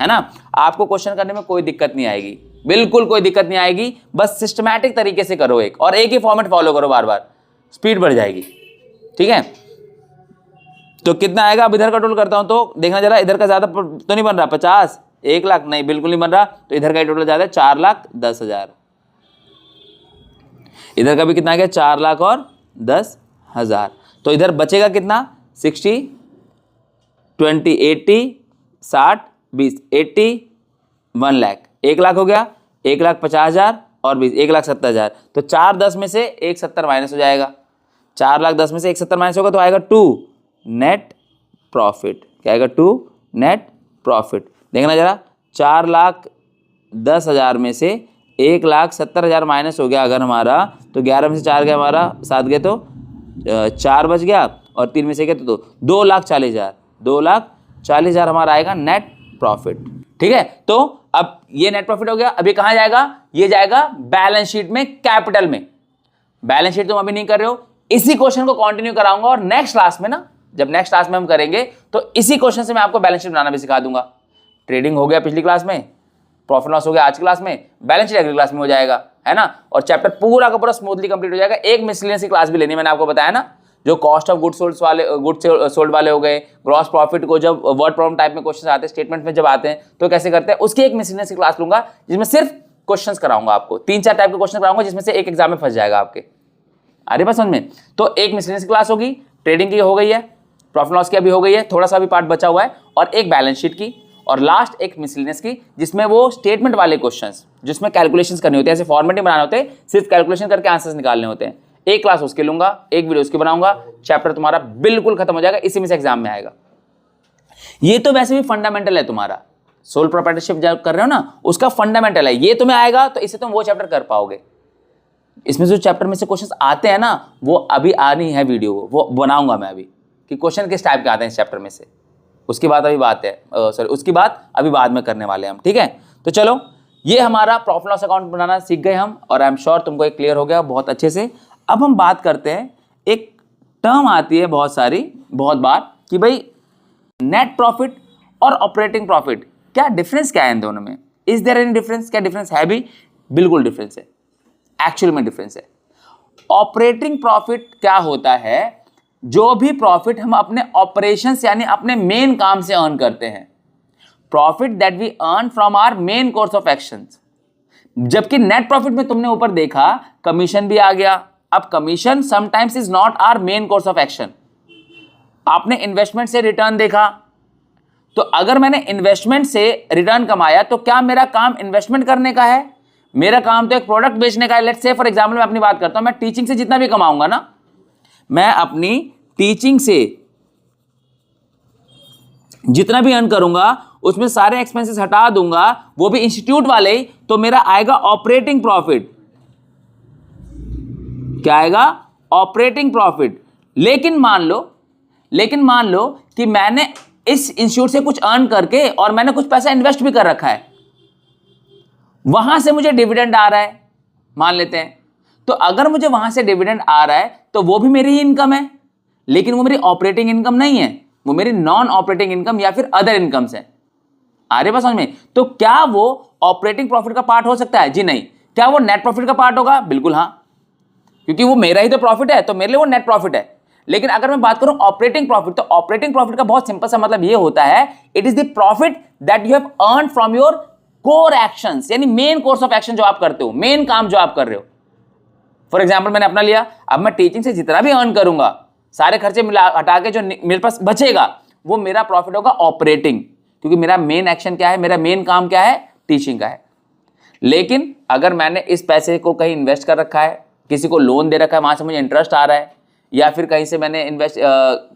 है ना। आपको क्वेश्चन करने में कोई दिक्कत नहीं आएगी, बिल्कुल कोई दिक्कत नहीं आएगी, बस सिस्टमैटिक तरीके से करो एक, और एक ही फॉर्मेट फॉलो करो बार बार, स्पीड बढ़ जाएगी, ठीक है। तो कितना आएगा, अब इधर का टोटल करता हूं, तो देखना जरा, इधर का ज्यादा तो नहीं बन रहा 50, 1 लाख नहीं, बिल्कुल नहीं बन रहा, तो इधर का टोटल ज्यादा है 4,10,000। इधर का भी कितना आ गया 4,10,000, तो इधर बचेगा कितना 60, 20, 80, 60, 20, 80, 1 लाख, 1 लाख हो गया, 1,50,000 और 20, 1,70,000, तो 4,10 में से 1,70 माइनस हो जाएगा, 4,10 में से 1,70 माइनस होगा, तो आएगा 2 नेट प्रॉफिट। क्या आएगा 2 नेट प्रॉफिट। देखना जरा, 4,10,000 में से 1,70,000 माइनस हो गया अगर हमारा, तो 11 में से 4 गया हमारा, 7 गए तो 4 बच गया, और 3 में से गए तो 2,40,000, 2,40,000 हमारा आएगा नेट प्रॉफिट, ठीक है। तो अब ये नेट प्रॉफिट हो गया। अब ये कहां जाएगा, ये जाएगा बैलेंस शीट में, कैपिटल में। बैलेंस शीट तुम अभी नहीं कर रहे हो, इसी क्वेश्चन को कंटिन्यू कराऊंगा, और नेक्स्ट क्लास में ना, जब नेक्स्ट क्लास में हम करेंगे तो इसी क्वेश्चन से मैं आपको बैलेंस शीट बनाना भी सिखा दूंगा। ट्रेडिंग हो गया पिछली क्लास में, प्रॉफिट लॉस हो गया आज क्लास में, बैलेंस शीट अगली क्लास में हो जाएगा, है ना। और चैप्टर पूरा का पूरा स्मूथली कंप्लीट हो जाएगा। एक मिसलेनियस की क्लास भी लेनी, मैंने आपको बताया ना, जो कॉस्ट ऑफ गुड्स सोल्ड वाले, गुड्स सोल्ड वाले हो गए, ग्रॉस प्रॉफिट को जब वर्ड प्रॉब्लम टाइप में क्वेश्चन आते हैं, स्टेटमेंट में जब आते हैं तो कैसे करते हैं, उसकी एक मिसलेनियस की क्लास लूंगा, जिसमें सिर्फ क्वेश्चंस कराऊंगा आपको, 3-4 टाइप के क्वेश्चन कराऊंगा, जिसमें से एक एग्जाम में फंस जाएगा आपके। अरे बस समझ में। तो एक मिसलेनियस क्लास होगी, ट्रेडिंग की हो गई है, प्रॉफिट लॉस की अभी हो गई है, थोड़ा सा भी पार्ट बचा हुआ है, और एक बैलेंस शीट की, और लास्ट एक मिसलेनियस की, जिसमें वो स्टेटमेंट वाले क्वेश्चंस, जिसमें कैलकुलेशंस करने होते हैं, ऐसे फॉर्मेट नहीं बनाने होते, सिर्फ कैलकुलेशन करके आंसर्स निकालने होते हैं। एक क्लास उसके लूंगा, एक वीडियो उसकी बनाऊंगा, चैप्टर तुम्हारा बिल्कुल खत्म हो जाएगा, इसी में से एग्जाम में आएगा। ये तो वैसे भी फंडामेंटल है तुम्हारा, सोल प्रोप्राइटरशिप जब कर रहे हो ना, उसका फंडामेंटल है, ये तुम्हें आएगा तो इससे तुम वो चैप्टर कर पाओगे। इसमें जो चैप्टर में से क्वेश्चंस आते हैं ना, वो अभी आनी है वीडियो, वो बनाऊंगा मैं अभी, कि क्वेश्चन किस टाइप के आते हैं इस चैप्टर में से। उसकी बात अभी बात है, सॉरी उसकी बात अभी बाद में करने वाले हैं हम, ठीक है। तो चलो, ये हमारा प्रॉफिट लॉस अकाउंट बनाना सीख गए हम, और आई एम श्योर तुमको एक क्लियर हो गया बहुत अच्छे से। अब हम बात करते हैं, एक टर्म आती है बहुत सारी, बहुत बार, कि भाई नेट प्रॉफिट और ऑपरेटिंग प्रॉफिट, क्या डिफरेंस क्या है इन दोनों में, इज देयर एनी डिफरेंस, क्या डिफरेंस है भी, बिल्कुल डिफरेंस है, एक्चुअल में डिफरेंस है। ऑपरेटिंग प्रॉफिट क्या होता है, जो भी प्रॉफिट हम अपने ऑपरेशंस यानी अपने मेन काम से अर्न करते हैं, profit that we earn from our main course of actions. जबकि नेट प्रॉफिट में तुमने ऊपर देखा कमीशन भी आ गया। अब commission sometimes is not our main course of action. आपने इन्वेस्टमेंट से रिटर्न देखा, तो अगर मैंने इन्वेस्टमेंट से रिटर्न कमाया तो क्या मेरा काम इन्वेस्टमेंट करने का है, मेरा काम तो एक प्रोडक्ट बेचने का है। लेट्स से फॉर एग्जांपल मैं अपनी बात करता हूं, मैं टीचिंग से जितना भी कमाऊंगा ना, मैं अपनी टीचिंग से जितना भी अर्न करूंगा उसमें सारे एक्सपेंसेस हटा दूंगा, वो भी इंस्टीट्यूट वाले ही, तो मेरा आएगा ऑपरेटिंग प्रॉफिट। क्या आएगा? Operating profit. लेकिन मान लो कि मैंने इस इंस्टीट्यूट से कुछ अर्न करके और मैंने कुछ पैसा इन्वेस्ट भी कर रखा है, वहां से मुझे डिविडेंड आ रहा है, मान लेते हैं। तो अगर मुझे वहां से डिविडेंड आ रहा है तो वो भी मेरी ही इनकम है, लेकिन वो मेरी ऑपरेटिंग इनकम नहीं है, वो मेरी नॉन ऑपरेटिंग इनकम या फिर अदर इनकम्स है। आ रही बात समझ में? तो क्या वो ऑपरेटिंग प्रॉफिट का पार्ट हो सकता है? जी नहीं। क्या वो नेट प्रॉफिट का पार्ट होगा? बिल्कुल हाँ, क्योंकि वो मेरा ही तो प्रॉफिट है, तो मेरे लिए वो नेट प्रॉफिट है। लेकिन अगर मैं बात करूं ऑपरेटिंग प्रॉफिट, तो ऑपरेटिंग प्रॉफिट का बहुत सिंपल सा मतलब ये होता है, it is the profit that you have earned from your core actions, यानी मेन कोर्स ऑफ एक्शन जो आप करते हो, मेन काम जो आप कर रहे हो। फॉर एग्जाम्पल मैंने अपना लिया, अब मैं टीचिंग से जितना भी अर्न करूंगा, सारे खर्चे मिला हटा के जो मेरे पास बचेगा वो मेरा प्रॉफिट होगा ऑपरेटिंग, क्योंकि मेरा मेन एक्शन क्या है, मेरा मेन काम क्या है? टीचिंग का है। लेकिन अगर मैंने इस पैसे को कहीं इन्वेस्ट कर रखा है, किसी को लोन दे रखा है, वहां से मुझे इंटरेस्ट आ रहा है, या फिर कहीं से मैंने इन्वेस्ट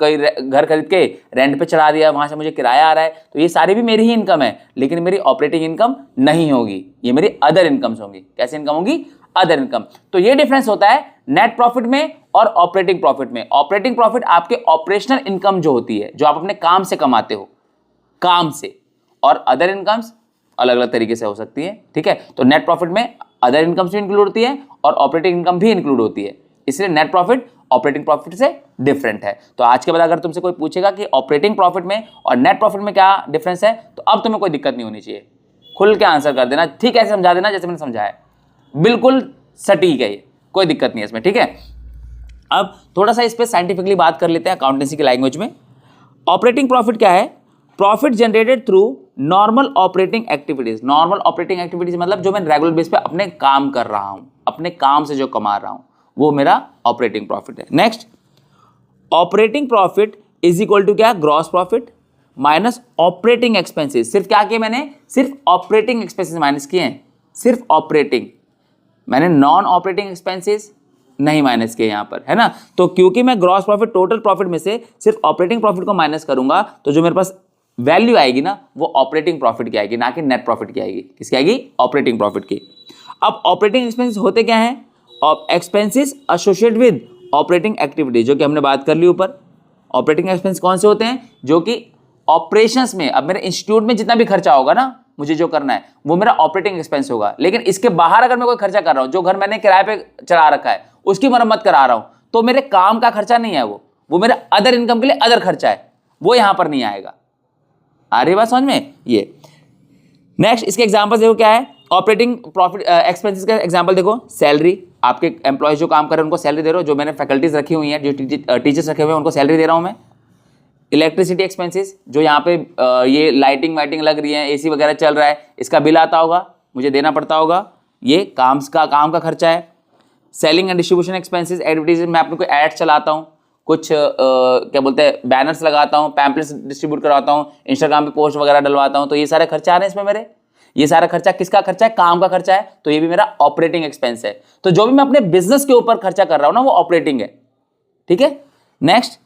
कहीं घर खरीद के रेंट पे चढ़ा दिया, वहां से मुझे किराया आ रहा है, तो ये सारी भी मेरी ही इनकम है, लेकिन मेरी ऑपरेटिंग इनकम नहीं होगी, ये मेरी अदर इनकम्स होंगी। कैसे इनकम होगी? Other income. तो ये डिफरेंस होता है नेट प्रॉफिट में और ऑपरेटिंग प्रॉफिट में। ऑपरेटिंग प्रॉफिट आपके ऑपरेशनल इनकम जो होती है, जो आप अपने काम से कमाते हो, काम से, और अदर इनकम्स अलग अलग तरीके से हो सकती है। ठीक है, तो नेट प्रॉफिट में अदर इनकम्स भी इंक्लूड होती है और ऑपरेटिंग इनकम भी इंक्लूड होती है, इसलिए नेट प्रॉफिट ऑपरेटिंग प्रॉफिट से डिफरेंट है। तो आज के बाद अगर तुमसे कोई पूछेगा कि ऑपरेटिंग प्रॉफिट में और नेट प्रॉफिट में क्या डिफरेंस है, तो अब तुम्हें कोई दिक्कत नहीं होनी चाहिए, खुल के आंसर कर देना, ठीक है, ऐसे समझा देना जैसे मैंने समझाया, बिल्कुल सटीक है ये, कोई दिक्कत नहीं है इसमें। ठीक है, अब थोड़ा सा इस पर साइंटिफिकली बात कर लेते हैं अकाउंटेंसी की लैंग्वेज में। ऑपरेटिंग प्रॉफिट क्या है? Profit generated through normal operating activities. Normal operating activities मतलब जो मैं रेगुलर बेस पे अपने काम कर रहा हूं, अपने काम से जो कमा रहा हूं, वो मेरा ऑपरेटिंग प्रॉफिट है। Next, operating profit is equal to क्या? Gross profit minus operating expenses. सिर्फ क्या किया मैंने? सिर्फ ऑपरेटिंग एक्सपेंसेस माइनस किए हैं, सिर्फ ऑपरेटिंग, मैंने नॉन ऑपरेटिंग एक्सपेंसेस नहीं माइनस किए यहां पर, है ना। तो क्योंकि मैं ग्रॉस प्रॉफिट टोटल प्रॉफिट में से सिर्फ ऑपरेटिंग प्रॉफिट को माइनस करूंगा, तो जो मेरे पास वैल्यू आएगी ना, वो ऑपरेटिंग प्रॉफिट की आएगी, ना कि नेट प्रॉफिट की आएगी। किसकी आएगी? ऑपरेटिंग प्रॉफिट की। अब ऑपरेटिंग एक्सपेंसेस होते क्या हैं? Expenses associated with operating activity, जो कि हमने बात कर ली ऊपर। ऑपरेटिंग एक्सपेंस कौन से होते हैं? जो कि ऑपरेशंस में, अब मेरे इंस्टीट्यूट में जितना भी खर्चा होगा ना, मुझे जो करना है, वो मेरा ऑपरेटिंग एक्सपेंस होगा। लेकिन इसके बाहर अगर मैं कोई खर्चा कर रहा हूं, जो घर मैंने किराए पे चढ़ा रखा है उसकी मरम्मत करा रहा हूं, तो मेरे काम का खर्चा नहीं है, वो मेरे अदर इनकम के लिए अदर खर्चा है, वो यहां पर नहीं आएगा। आ रही बात समझ में? ये नेक्स्ट, इसके एग्जांपल देखो क्या है। ऑपरेटिंग प्रॉफिट एक्सपेंसेस का एग्जांपल देखो, सैलरी, आपके एम्प्लॉयज जो काम कर रहे हैं उनको सैलरी दे रहे हो, जो मैंने फैकल्टीज रखी हुई हैं, जो टीचर्स रखे हुए हैं उनको सैलरी दे रहा हूं मैं। इलेक्ट्रिसिटी एक्सपेंसेस, जो यहाँ पे ये लाइटिंग वाइटिंग लग रही है, एसी वगैरह चल रहा है, इसका बिल आता होगा, मुझे देना पड़ता होगा, ये काम का खर्चा है। Selling and distribution expenses, advertisement, मैं अपने कोई एड चलाता हूँ, कुछ क्या बोलते हैं, बैनर्स लगाता हूँ, पैम्पलेट्स डिस्ट्रीब्यूट करवाता हूँ, इंस्टाग्राम पे पोस्ट वगैरह डलवाता हूँ, तो ये सारे खर्चा आ रहे हैं इसमें मेरे। ये सारा खर्चा किसका खर्चा है? काम का खर्चा है, तो ये भी मेरा ऑपरेटिंग एक्सपेंस है। तो जो भी मैं अपने बिजनेस के ऊपर खर्चा कर रहा हूँ ना, वो ऑपरेटिंग है। ठीक है, next,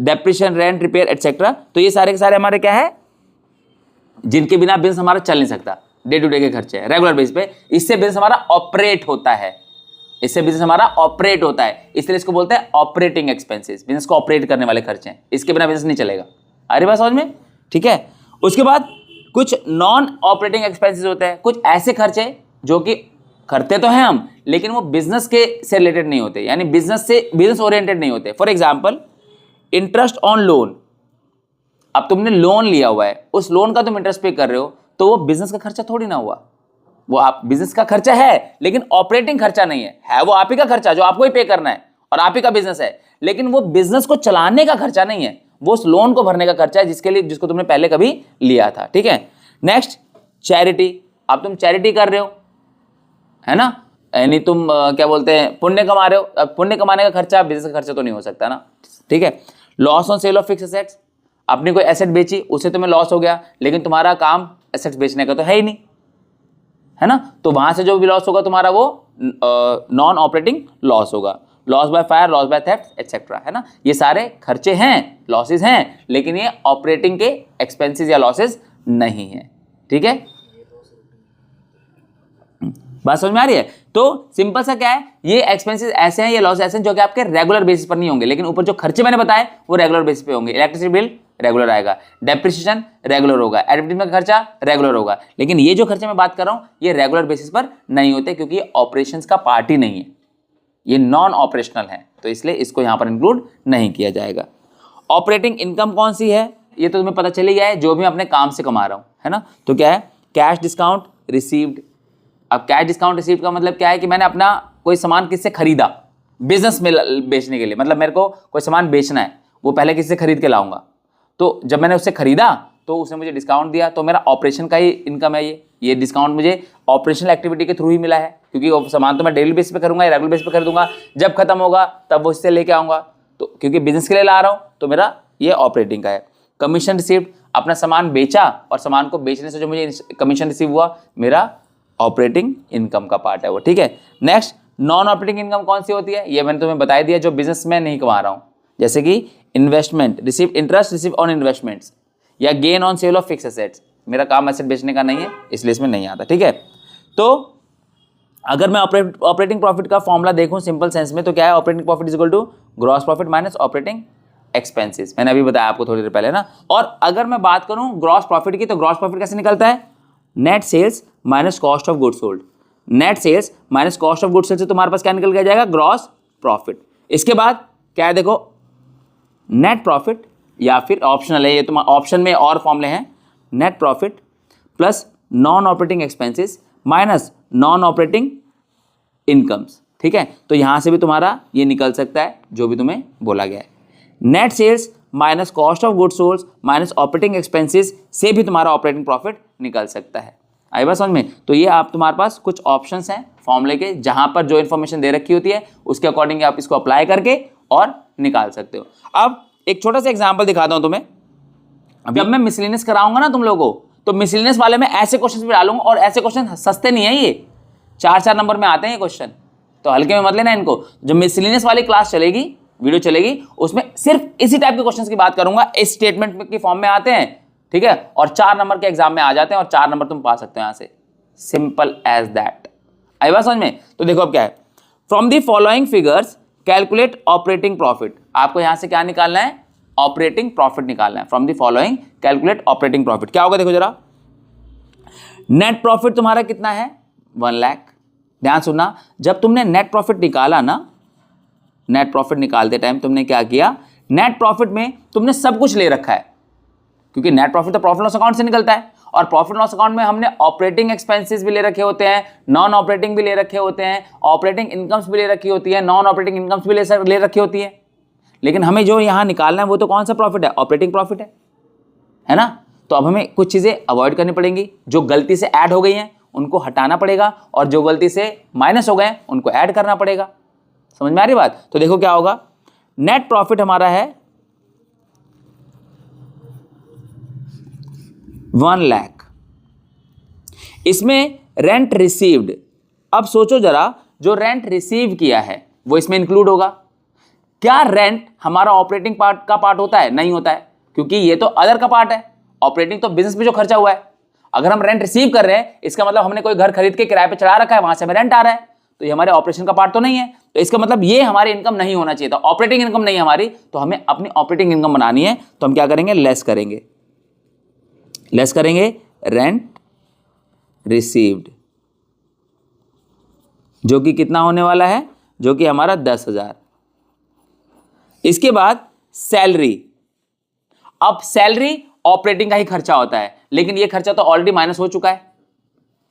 depreciation, rent, repair etcetera, तो ये सारे के सारे हमारे क्या है? जिनके बिना बिजनेस हमारा चल नहीं सकता, डे टू डे के खर्चे हैं, रेगुलर बेस पे, इससे बिजनेस हमारा ऑपरेट होता है, इससे बिजनेस हमारा ऑपरेट होता है, इसलिए इसको बोलते हैं ऑपरेटिंग एक्सपेंसेस। बिजनेस को ऑपरेट करने वाले खर्चे हैं, इसके बिना बिजनेस नहीं चलेगा। अरे बात समझ में? ठीक है, उसके बाद कुछ नॉन ऑपरेटिंग एक्सपेंसेस होते हैं, कुछ ऐसे खर्चे जो कि करते तो हैं हम, लेकिन वो बिजनेस के से रिलेटेड नहीं होते, यानी बिजनेस ओरिएंटेड नहीं होते। For example, interest on loan, अब तुमने लोन लिया हुआ है, उस लोन का तुम इंटरेस्ट पे कर रहे हो, तो वो बिजनेस का खर्चा थोड़ी ना हुआ, वो आप बिजनेस का खर्चा है, लेकिन ऑपरेटिंग खर्चा नहीं है वो आप ही का खर्चा जो आपको ही पे करना है, और आप ही का बिजनेस है, लेकिन वो बिजनेस को चलाने का खर्चा नहीं है, वो उस लोन को भरने का खर्चा है जिसको तुमने पहले कभी लिया था। ठीक है, नेक्स्ट, चैरिटी, अब तुम चैरिटी कर रहे हो, है ना, यानी तुम क्या बोलते हैं, पुण्य कमा रहे हो। अब पुण्य कमाने का खर्चा बिजनेस का खर्चा तो नहीं हो सकता ना। ठीक है, loss on sale of fix assets, आपने कोई एसेट बेची, उससे तुम्हें लॉस हो गया, लेकिन तुम्हारा काम एसेट्स बेचने का तो है ही नहीं, है ना। तो वहां से जो भी लॉस होगा तुम्हारा वो नॉन ऑपरेटिंग लॉस होगा, loss by fire, loss by theft etcetera, है ना। ये सारे खर्चे हैं, लॉसेस हैं, लेकिन ये ऑपरेटिंग के एक्सपेंसेस या लॉसेस नहीं है, ठीक है। बात समझ में आ रही है। तो सिंपल सा क्या है, ये एक्सपेंसेस ऐसे हैं, ये लॉस ऐसे हैं जो कि आपके रेगुलर बेसिस पर नहीं होंगे, लेकिन ऊपर जो खर्चे मैंने बताए वो रेगुलर बेसिस पे होंगे। इलेक्ट्रिसिटी बिल रेगुलर आएगा, डेप्रिसिएशन रेगुलर होगा, एडवर्टाइजमेंट का खर्चा रेगुलर होगा, लेकिन ये जो खर्चे मैं बात कर रहा हूं ये रेगुलर बेसिस पर नहीं होते, क्योंकि ये ऑपरेशंस का पार्ट ही नहीं है, ये नॉन ऑपरेशनल है, तो इसलिए इसको यहां पर इंक्लूड नहीं किया जाएगा। ऑपरेटिंग इनकम कौन सी है, ये तो तुम्हें पता चल ही गया है, जो भी मैं अपने काम से कमा रहा हूं, है ना। तो क्या है, कैश डिस्काउंट रिसीव्ड। अब कैश डिस्काउंट रिसीव्ड का मतलब क्या है कि मैंने अपना कोई सामान किससे खरीदा, बिजनेस में बेचने के लिए, मतलब मेरे को कोई सामान बेचना है, वो पहले किसी से खरीद के लाऊंगा, तो जब मैंने उससे खरीदा तो उसने मुझे डिस्काउंट दिया, तो मेरा ऑपरेशन का ही इनकम है ये डिस्काउंट मुझे ऑपरेशनल एक्टिविटी के थ्रू ही मिला है, क्योंकि वो सामान तो मैं डेली बेस पे करूंगा या रेगुलर बेस पे खरीदूंगा, जब खत्म होगा तब वो इससे लेके आऊंगा, तो क्योंकि बिजनेस के लिए ला रहा हूं तो मेरा ये ऑपरेटिंग का है। कमीशन रिसीव्ड, अपना सामान बेचा और सामान को बेचने से जो मुझे कमीशन रिसीव हुआ, मेरा ऑपरेटिंग इनकम का पार्ट है वो, ठीक है। नेक्स्ट, नॉन ऑपरेटिंग इनकम कौन सी होती है, ये मैंने तुम्हें बता दिया, जो बिजनेस में नहीं कमा रहा हूं, जैसे कि investment, receive interest receive on investments, या gain on sale of fix assets. मेरा काम एसेट बेचने का नहीं है, इसलिए इसमें नहीं आता, ठीक है। तो अगर मैं ऑपरेटिंग प्रॉफिट का फॉर्मूला देखूं सिंपल सेंस में, तो क्या है, operating profit is equal to gross profit minus operating expenses, मैंने अभी बताया आपको थोड़ी देर पहले ना। और अगर मैं बात करूं ग्रॉस प्रॉफिट की, तो ग्रॉस प्रॉफिट कैसे निकलता है, net sales minus cost of goods sold. Net sales minus cost of goods sold से तुम्हारे पास क्या निकल के आ जाएगा, ग्रॉस प्रॉफिट। इसके बाद क्या है, देखो नेट प्रॉफिट, या फिर ऑप्शनल है ये, तुम्हारा ऑप्शन में और फॉर्मूले हैं, net profit plus non operating expenses minus non operating incomes, ठीक है। तो यहां से भी तुम्हारा ये निकल सकता है जो भी तुम्हें बोला गया है। Net sales minus cost of goods sold minus operating expenses से भी तुम्हारा ऑपरेटिंग प्रॉफिट निकल सकता है। आई बात समझ में। तो ये आप तुम्हारे पास कुछ ऑप्शंस हैं फॉर्मूले के, जहां पर जो इन्फॉर्मेशन दे रखी होती है उसके अकॉर्डिंग आप इसको अप्लाई करके और निकाल सकते हो। अब एक छोटा सा एग्जांपल दिखाता हूं तुम्हें। जब मैं मिसलेनियस कराऊंगा ना तुम लोगों को, तो मिसलेनियस वाले में ऐसे क्वेश्चन भी डालूंगा, और ऐसे क्वेश्चन सस्ते नहीं है, ये 4-4 नंबर में आते हैं ये क्वेश्चन, तो हल्के में मत लेना इनको। जो मिसलेनियस वाली क्लास चलेगी, वीडियो चलेगी, उसमें सिर्फ इसी टाइप के क्वेश्चंस की बात करूंगा, इस स्टेटमेंट की फॉर्म में आते हैं, ठीक है, और 4 नंबर के एग्जाम में आ जाते हैं, और 4 नंबर तुम पा सकते हो यहां से, सिंपल एज दैट। आई बात समझ में। तो देखो अब क्या है, from the following figures calculate operating profit. आपको यहां से क्या निकालना है, ऑपरेटिंग प्रॉफिट निकालना है। From the following calculate operating profit. क्या होगा देखो जरा, नेट प्रॉफिट तुम्हारा कितना है, 1 लाख। ध्यान सुनना, जब तुमने नेट प्रॉफिट निकाला ना, नेट प्रॉफिट निकालते टाइम तुमने क्या किया, नेट प्रॉफिट में तुमने सब कुछ ले रखा है, क्योंकि नेट प्रॉफिट तो प्रॉफिट लॉस अकाउंट से निकलता है, और प्रॉफिट लॉस अकाउंट में हमने ऑपरेटिंग एक्सपेंसेस भी ले रखे होते हैं, नॉन ऑपरेटिंग भी ले रखे होते हैं, ऑपरेटिंग इनकम्स भी ले रखी होती है, नॉन ऑपरेटिंग इनकम्स भी ले रखी होती है। लेकिन हमें जो यहां निकालना है वो तो कौन सा प्रॉफिट है, ऑपरेटिंग प्रॉफिट है ना। तो अब हमें कुछ चीजें अवॉइड करनी पड़ेंगी, जो गलती से ऐड हो गई हैं उनको हटाना पड़ेगा, और जो गलती से माइनस हो गए उनको ऐड करना पड़ेगा। समझ में आ रही बात। तो देखो क्या होगा, नेट प्रॉफिट हमारा है 1 लाख, इसमें रेंट रिसीव्ड। अब सोचो जरा, जो रेंट रिसीव किया है वो इसमें इंक्लूड होगा। क्या रेंट हमारा ऑपरेटिंग पार्ट का पार्ट होता है, नहीं होता है, क्योंकि ये तो अदर का पार्ट है। ऑपरेटिंग तो बिजनेस में जो खर्चा हुआ है, अगर हम रेंट रिसीव कर रहे हैं इसका मतलब हमने कोई घर खरीद के किराए पे चढ़ा रखा है, वहां से हमें रेंट आ रहा है, तो ये हमारे ऑपरेशन का पार्ट तो नहीं है, तो इसका मतलब ये हमारी इनकम नहीं होना चाहिए था, ऑपरेटिंग इनकम नहीं हमारी। तो हमें अपनी ऑपरेटिंग इनकम बनानी है, तो हम क्या करेंगे, लेस करेंगे रेंट रिसीव्ड, जो कि कितना होने वाला है, जो कि हमारा 10,000। इसके बाद सैलरी। अब सैलरी ऑपरेटिंग का ही खर्चा होता है, लेकिन ये खर्चा तो ऑलरेडी माइनस हो चुका है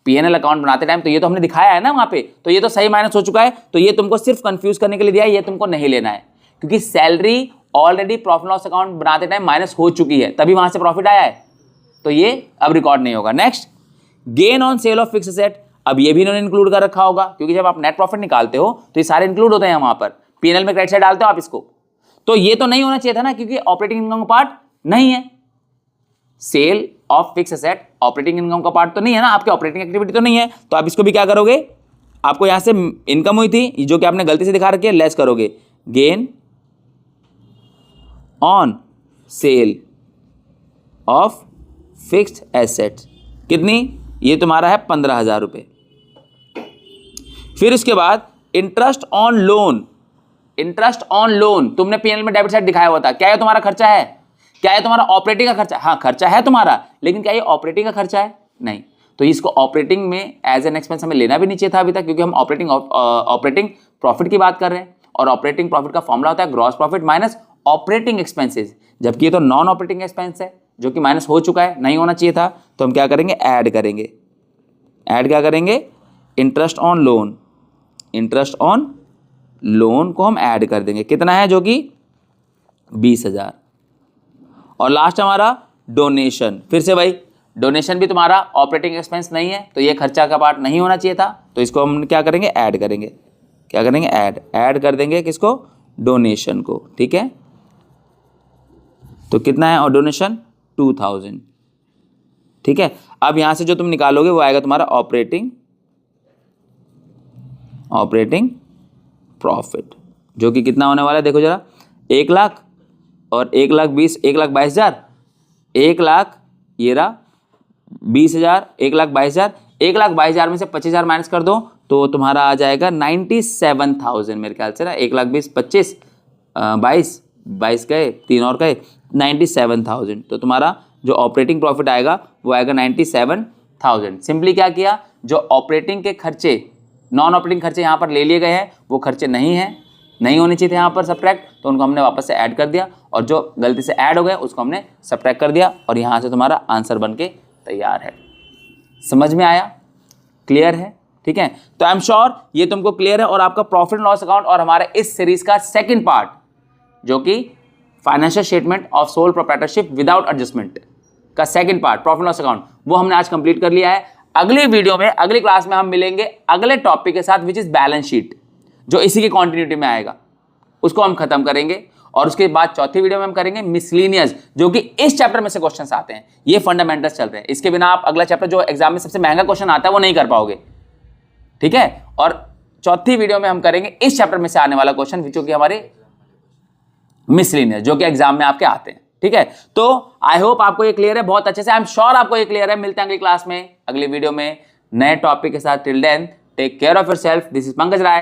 पीएनएल अकाउंट बनाते टाइम, तो ये तो हमने दिखाया है ना वहां पे, तो ये तो सही माइनस हो चुका है। तो ये तुमको सिर्फ कंफ्यूज करने के लिए दिया है, ये तुमको नहीं लेना है, क्योंकि salary already profit loss account बनाते टाइम माइनस हो चुकी है, तभी वहां से प्रॉफिट आया है, तो ये अब रिकॉर्ड नहीं होगा। Next, gain on sale of fix asset. अब ये भी इन्होंने इंक्लूड कर रखा होगा, क्योंकि जब आप नेट प्रॉफिट निकालते हो तो ये सारे इंक्लूड होते हैं वहां पर, पीएनएल में क्रेडिट साइड डालते हो आप इसको, तो ये तो नहीं होना चाहिए था ना, क्योंकि ऑपरेटिंग इनकम का पार्ट नहीं है। Sale of fix asset, operating income का पार्ट तो नहीं है ना, आपके ऑपरेटिंग एक्टिविटी तो नहीं है, तो आप इसको भी क्या करोगे, आपको यहां से इनकम हुई थी जो कि आपने गलती से दिखा रखी है, लेस करोगे gain on sale of fixed assets, कितनी, ये तुम्हारा है 15,000 रुपये। फिर इसके बाद interest on loan, interest on loan तुमने पीएनएल में डेबिट साइड दिखाया हुआ था, क्या ये तुम्हारा खर्चा है, क्या ये तुम्हारा ऑपरेटिंग का खर्चा, हाँ खर्चा है तुम्हारा, लेकिन क्या ये ऑपरेटिंग का खर्चा है, नहीं, तो इसको ऑपरेटिंग में एज एन एक्सपेंस हमें लेना भी नहीं चाहिए था अभी तक, क्योंकि हम ऑपरेटिंग प्रॉफिट की बात कर रहे हैं, और ऑपरेटिंग प्रॉफिट का फॉर्मूला होता है gross profit minus operating expenses, जबकि ये तो नॉन ऑपरेटिंग एक्सपेंस है जो कि माइनस हो चुका है, नहीं होना चाहिए था, तो हम क्या करेंगे, ऐड करेंगे, ऐड क्या करेंगे, interest on loan, interest on loan को हम ऐड कर देंगे, कितना है, जो कि 20,000। और लास्ट हमारा डोनेशन, फिर से भाई डोनेशन भी तुम्हारा ऑपरेटिंग एक्सपेंस नहीं है, तो ये खर्चा का पार्ट नहीं होना चाहिए था, तो इसको हम क्या करेंगे, ऐड करेंगे, क्या करेंगे, ऐड कर देंगे किसको, डोनेशन को, ठीक है। तो कितना है और डोनेशन 2,000, ठीक है। अब यहां से जो तुम निकालोगे वो आएगा तुम्हारा ऑपरेटिंग प्रॉफिट, जो कि कितना होने वाला है, देखो जरा, 1 लाख और 1,20,000, 1,22,000, 1 लाख ये रहा 20,000, 1,22,000, 1,22,000 में से 25,000 माइनस कर दो तो तुम्हारा आ जाएगा 97,000 मेरे ख्याल से ना, 1,20,000, 25, 22 गए, 3 और गए, 97,000, तो तुम्हारा जो ऑपरेटिंग प्रॉफिट आएगा वो आएगा 97,000। सिंपली क्या किया, जो ऑपरेटिंग के खर्चे, नॉन ऑपरेटिंग खर्चे यहाँ पर ले लिए गए हैं, वो खर्चे नहीं होने चाहिए थे यहाँ पर सब्ट्रैक्ट, तो उनको हमने वापस से ऐड कर दिया, और जो गलती से ऐड हो गए उसको हमने सब्ट्रैक्ट कर दिया, और यहाँ से तुम्हारा आंसर बन के तैयार है। समझ में आया, क्लियर है, ठीक है। तो आई एम श्योर ये तुमको क्लियर है, और आपका प्रॉफिट एंड लॉस अकाउंट और हमारे इस सीरीज का सेकंड पार्ट जो कि financial statement of sole proprietorship without adjustment का second part profit and loss account, वो हमने आज कंप्लीट कर लिया है। अगली वीडियो में, अगली क्लास में हम मिलेंगे अगले टॉपिक के साथ, विच इज बैलेंस शीट, जो इसी की कॉन्टिन्यूटी में आएगा, उसको हम खत्म करेंगे, और उसके बाद चौथी वीडियो में हम करेंगे मिसलिनियस, जो कि इस चैप्टर में से क्वेश्चंस आते हैं, ये फंडामेंटल्स चल रहे हैं, इसके बिना आप अगला चैप्टर जो एग्जाम में सबसे महंगा क्वेश्चन आता है वो नहीं कर पाओगे, ठीक है। और चौथी वीडियो में हम करेंगे इस चैप्टर में से आने वाला क्वेश्चन, जो कि हमारे मिसलिनियस, जो कि एग्जाम में आपके आते हैं, ठीक है। तो आई होप आपको ये क्लियर है बहुत अच्छे से, आई एम श्योर आपको ये क्लियर है। मिलते हैं अगली क्लास में, अगली वीडियो में नए टॉपिक के साथ। Till then take care of yourself, this is Pankaj Rai.